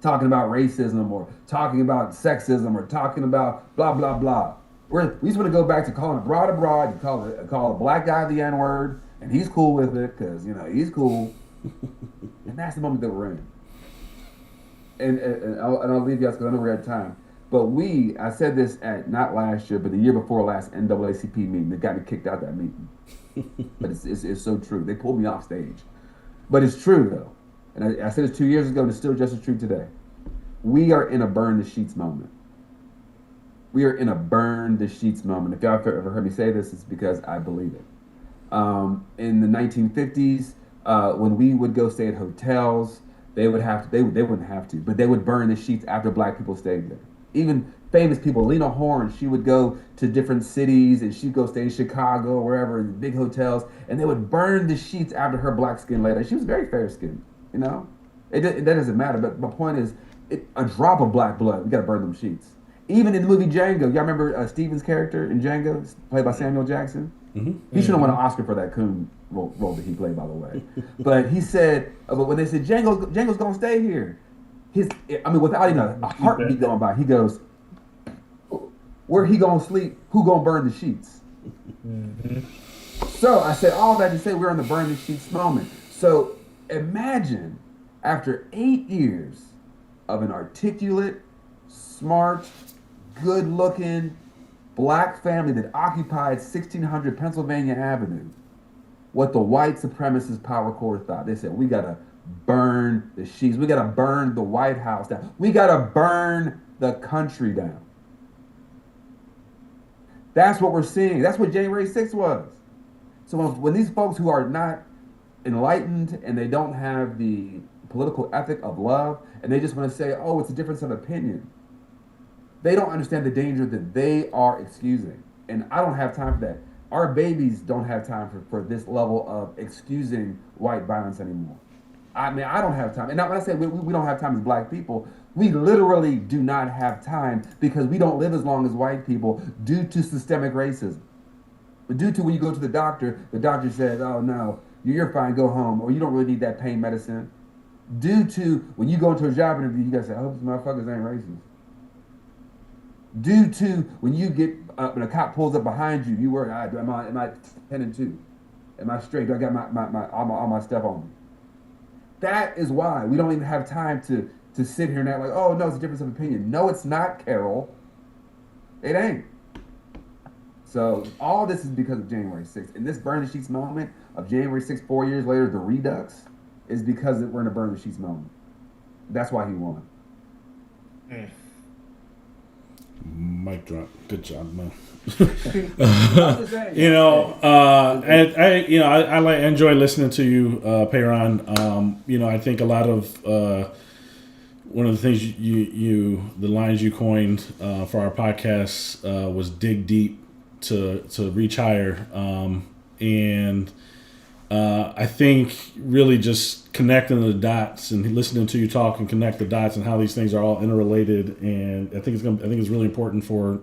talking about racism or talking about sexism or talking about blah, blah, blah. We just want to go back to calling a broad, you call a black guy the N-word, and he's cool with it because, he's cool. And that's the moment that we're in. And I'll leave you guys because I know we're out of time. But I said this at not last year, but the year before last NAACP meeting. They got me kicked out that meeting. But it's so true. They pulled me off stage. But it's true, though. And I said this 2 years ago, and it's still just as true today. We are in a burn the sheets moment. We are in a burn the sheets moment. If y'all have ever heard me say this, it's because I believe it. In the 1950s, when we would go stay at hotels, they wouldn't have to, but they would burn the sheets after black people stayed there. Even famous people, Lena Horne, she would go to different cities and she'd go stay in Chicago or wherever in big hotels, and they would burn the sheets after her black skin later. She was very fair skinned, that doesn't matter. But my point is, a drop of black blood, we got to burn them sheets. Even in the movie Django, y'all remember Steven's character in Django, played by Samuel Jackson? Mm-hmm. He should have won an Oscar for that coon role that he played, by the way. But he said, but when they said Django's gonna stay here, without even a heartbeat going by, he goes, where he gonna sleep? Who gonna burn the sheets? Mm-hmm. So I said all that to say we're in the burn the sheets moment. So imagine after 8 years of an articulate, smart, good-looking black family that occupied 1600 Pennsylvania Avenue, what the white supremacist power core thought. They said, we got to burn the sheets. We got to burn the White House down. We got to burn the country down. That's what we're seeing. That's what January 6th was. So when these folks who are not enlightened and they don't have the political ethic of love, and they just want to say, oh, it's a difference of opinion, they don't understand the danger that they are excusing. And I don't have time for that. Our babies don't have time for this level of excusing white violence anymore. I don't have time. And now when I say we don't have time as black people, we literally do not have time because we don't live as long as white people due to systemic racism. But due to when you go to the doctor says, oh no, you're fine, go home, or you don't really need that pain medicine. Due to when you go into a job interview, you gotta say, I hope these motherfuckers ain't racist. Due to when you get when a cop pulls up behind you, you worry, am I 10 and 2? Am I straight? Do I got all my stuff on me? That is why we don't even have time to sit here and act like, oh no, it's a difference of opinion. No, it's not, Carol. It ain't. So all this is because of January 6th. And this burn the sheets moment of January 6th, 4 years later, the redux, is because we're in a burn the sheets moment. That's why he won.
Mic drop. Good job, man. I enjoy listening to you, Peyron. I think a lot of one of the things the lines you coined for our podcast was dig deep to reach higher, and I think really just connecting the dots and listening to you talk and connect the dots and how these things are all interrelated, and I think it's really important for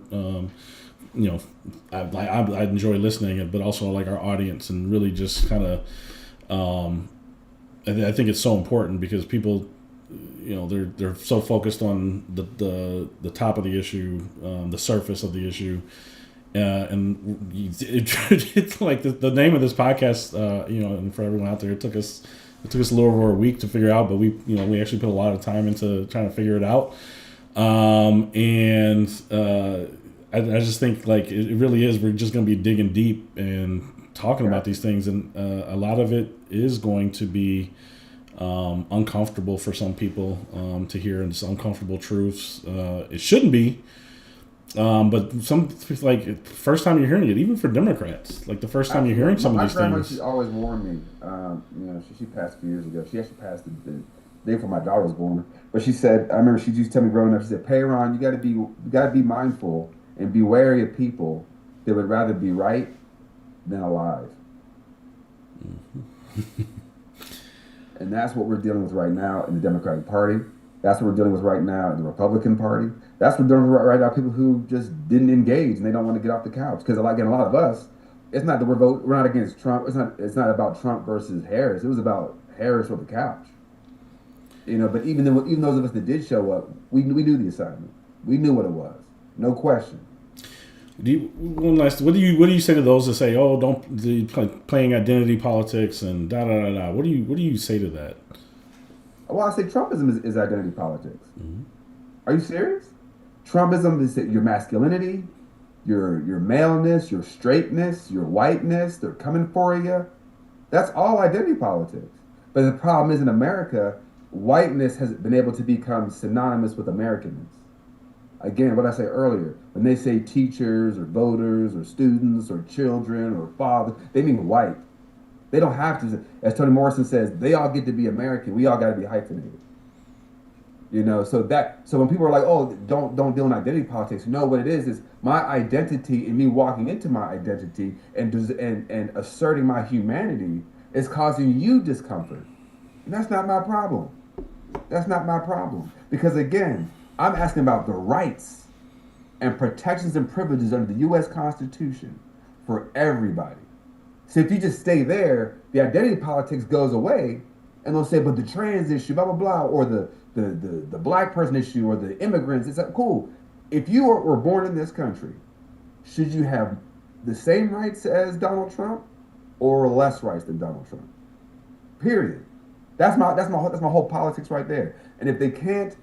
I enjoy listening, but also like our audience, and really just kind of I think it's so important because people, they're so focused on the top of the issue, the surface of the issue. It's like the name of this podcast, and for everyone out there, it took us It took us a little over a week to figure out, but we actually put a lot of time into trying to figure it out. I just think like it really is. We're just going to be digging deep and talking about these things, and a lot of it is going to be uncomfortable for some people to hear, and it's uncomfortable truths. It shouldn't be, but some like first time you're hearing it, even for Democrats, like the first time you're hearing some of these
grandma,
things.
she always warned me. She passed a few years ago. She actually passed the day before my daughter was born. But she said, I remember she used to tell me growing up. She said, "Peyron, you got to be mindful and be wary of people that would rather be right than alive." Mm-hmm. And that's what we're dealing with right now in the Democratic Party. That's what we're dealing with right now in the Republican Party. That's what we're dealing with right now. People who just didn't engage and they don't want to get off the couch. Because again, a lot of us, it's not that we're not against Trump. It's not about Trump versus Harris. It was about Harris with the couch. But even those of us that did show up, we knew the assignment. We knew what it was, no question.
What do you say to those that say, "Oh, don't playing identity politics and da da da da"? What do you say to that?
Well, I say Trumpism is identity politics.
Mm-hmm.
Are you serious? Trumpism is your masculinity, your maleness, your straightness, your whiteness. They're coming for you. That's all identity politics. But the problem is in America, whiteness has been able to become synonymous with Americanness. Again, what I said earlier, when they say teachers or voters or students or children or fathers, they mean white. They don't have to, as Toni Morrison says, they all get to be American. We all got to be hyphenated. So when people are like, "Oh, don't deal in identity politics," no, what it is my identity and me walking into my identity and asserting my humanity is causing you discomfort. And that's not my problem. That's not my problem. Because again, I'm asking about the rights and protections and privileges under the U.S. Constitution for everybody. So if you just stay there, the identity politics goes away, and they'll say, "But the trans issue, blah blah blah," or the black person issue, or the immigrants. It's like, cool. If you were born in this country, should you have the same rights as Donald Trump, or less rights than Donald Trump? Period. That's my whole politics right there. And if they can't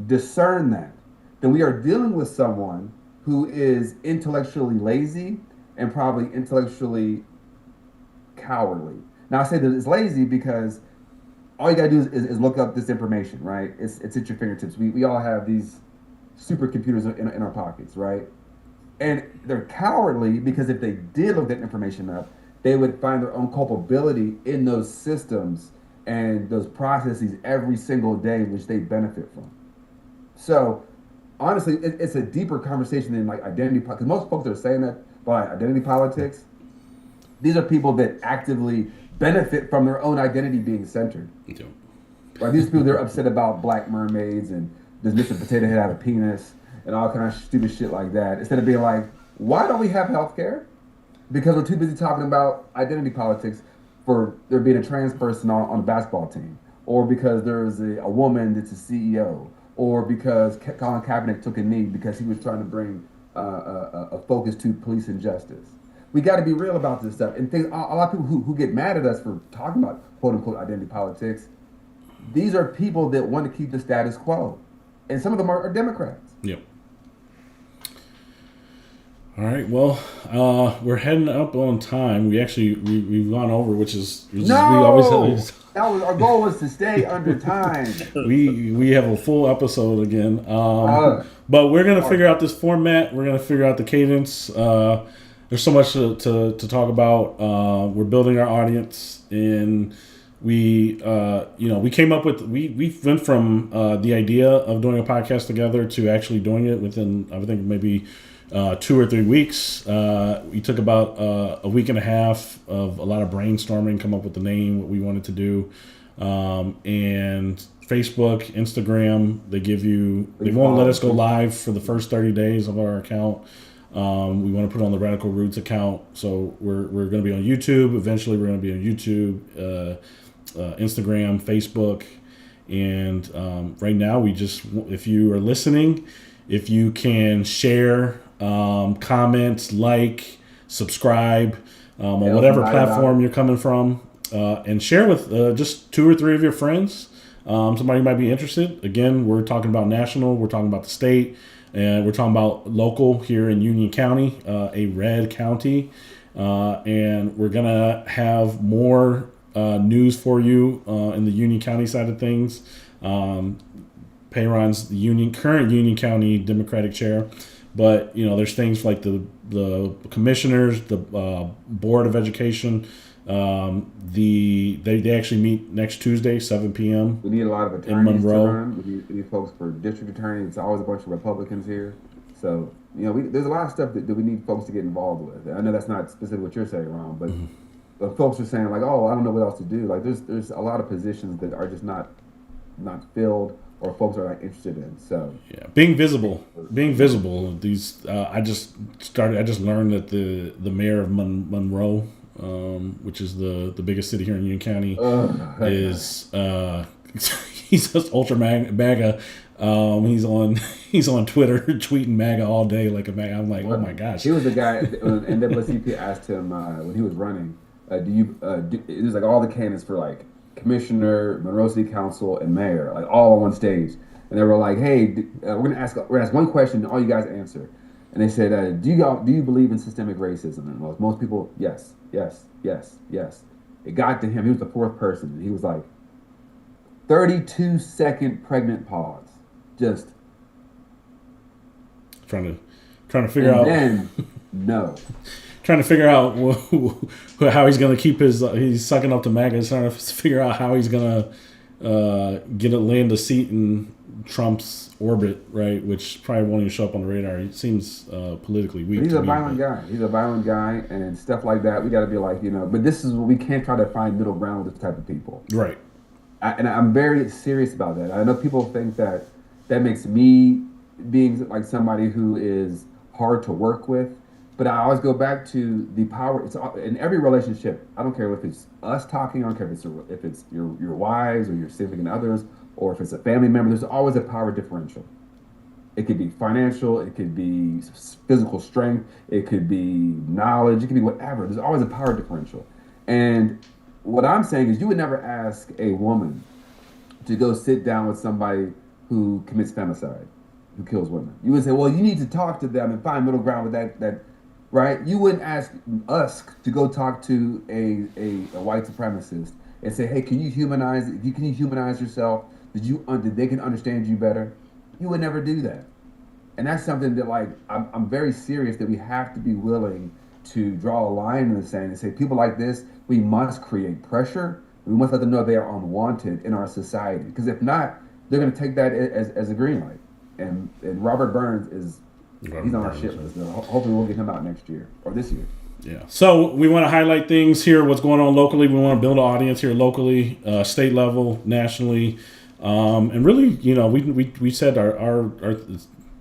discern that, then we are dealing with someone who is intellectually lazy and probably intellectually cowardly. Now I say that it's lazy because all you gotta do is look up this information, right? It's at your fingertips. We all have these supercomputers in our pockets, right? And they're cowardly because if they did look that information up, they would find their own culpability in those systems and those processes every single day, which they benefit from. So honestly, it's a deeper conversation than like identity politics. Because most folks that are saying that by identity politics, these are people that actively benefit from their own identity being centered. Right? These people, they're upset about black mermaids and does Mr. Potato Head have a penis and all kind of stupid shit like that. Instead of being like, why don't we have health care? Because we're too busy talking about identity politics for there being a trans person on the basketball team, or because there's a woman that's a CEO, or because Colin Kaepernick took a knee because he was trying to bring a focus to police injustice. We got to be real about this stuff. And a lot of people who get mad at us for talking about quote-unquote identity politics, these are people that want to keep the status quo. And some of them are Democrats.
Yep. All right. Well, we're heading up on time. We've gone over, which is we always
our goal was to stay under time.
we have a full episode again. But we're gonna figure out this format. We're gonna figure out the cadence. There's so much to talk about. We're building our audience, and we came up with we went from the idea of doing a podcast together to actually doing it within, I think, maybe 2 or 3 weeks. We took about a week and a half of a lot of brainstorming, come up with the name, what we wanted to do, and Facebook, Instagram, they won't let us go live for the first 30 days of our account. We want to put on the Radical Roots account, so we're going to be on YouTube. Eventually, we're going to be on YouTube, Instagram, Facebook, and right now if you are listening, if you can share, comment, like, subscribe on whatever platform you're coming from. and share with just 2 or 3 of your friends. Somebody might be interested. Again, we're talking about national, we're talking about the state, and we're talking about local here in Union County, a red county. And we're going to have more news for you in the Union County side of things. Peyron's the current Union County Democratic chair. But, there's things like the commissioners, the Board of Education. They actually meet next Tuesday, 7 p.m.
We need a lot of attorneys
in Monroe.
to run. We need folks for district attorneys. It's always a bunch of Republicans here. So, there's a lot of stuff that we need folks to get involved with. I know that's not specifically what you're saying, Ron, but but folks are saying like, oh, I don't know what else to do. Like there's a lot of positions that are just not filled or folks are not interested in. So
yeah, being visible. These I just learned that the mayor of Monroe, which is the biggest city here in Union County, is he's just ultra MAGA. He's on Twitter tweeting MAGA all day like a MAGA. I'm like, oh my gosh.
He was the guy. NAACP asked him when he was running, it was like all the candidates for like commissioner, Monroe City Council, and mayor, like all on one stage, and they were like, "Hey, we're gonna ask one question, and all you guys answer." And they said, "Do you believe in systemic racism?" And most people, yes. It got to him. He was the 4th person, and he was like, 32-second pregnant pause, just
trying to figure out.
Then no.
Trying to figure out how he's going to keep he's sucking up to MAGA. He's trying to figure out how he's going to land a seat in Trump's orbit, right? Which probably won't even show up on the radar. He seems politically weak.
He's a violent guy. He's a violent guy, and stuff like that. We got to be like, But this is what we can't try to find middle ground with this type of people,
right?
And I'm very serious about that. I know people think that makes me being like somebody who is hard to work with. But I always go back to the power. It's in every relationship. I don't care if it's us talking. I don't care if it's your wives or your significant others, or if it's a family member. There's always a power differential. It could be financial. It could be physical strength. It could be knowledge. It could be whatever. There's always a power differential. And what I'm saying is, you would never ask a woman to go sit down with somebody who commits femicide, who kills women. You would say, well, you need to talk to them and find middle ground with that. Right? You wouldn't ask us to go talk to a white supremacist and say, hey, can you humanize yourself? Did they can understand you better? You would never do that. And that's something that like I'm very serious that we have to be willing to draw a line in the sand and say, people like this, we must create pressure. We must let them know they are unwanted in our society. Because if not, they're going to take that as a green light. And Robert Burns he's on our shit list. Hopefully we'll get him out next year or this year.
Yeah. So we want to highlight things here, what's going on locally. We want to build an audience here locally, state level, nationally. And really, we said our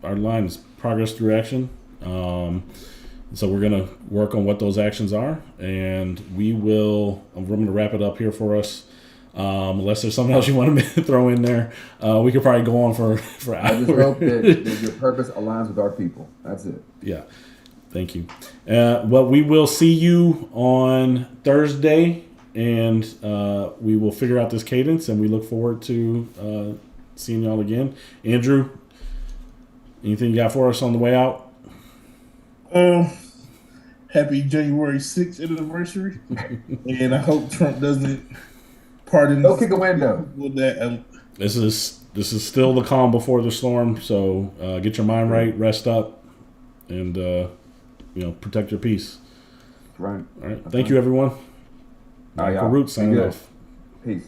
line is progress through action. So we're going to work on what those actions are, and we're going to wrap it up here for us. Unless there's something else you want to throw in there, we could probably go on for hours.
I just hope that your purpose aligns with our people. That's it.
Yeah. Thank you. Well, we will see you on Thursday, and we will figure out this cadence, and we look forward to seeing y'all again. Andrew, anything you got for us on the way out?
Happy January 6th anniversary. And I hope Trump doesn't pardon.
Don't kick a window.
With that.
This is still the calm before the storm. So get your mind right, rest up, and protect your peace.
Right.
All right. Thank you, everyone.
All right,
Grassroots signing off.
Peace.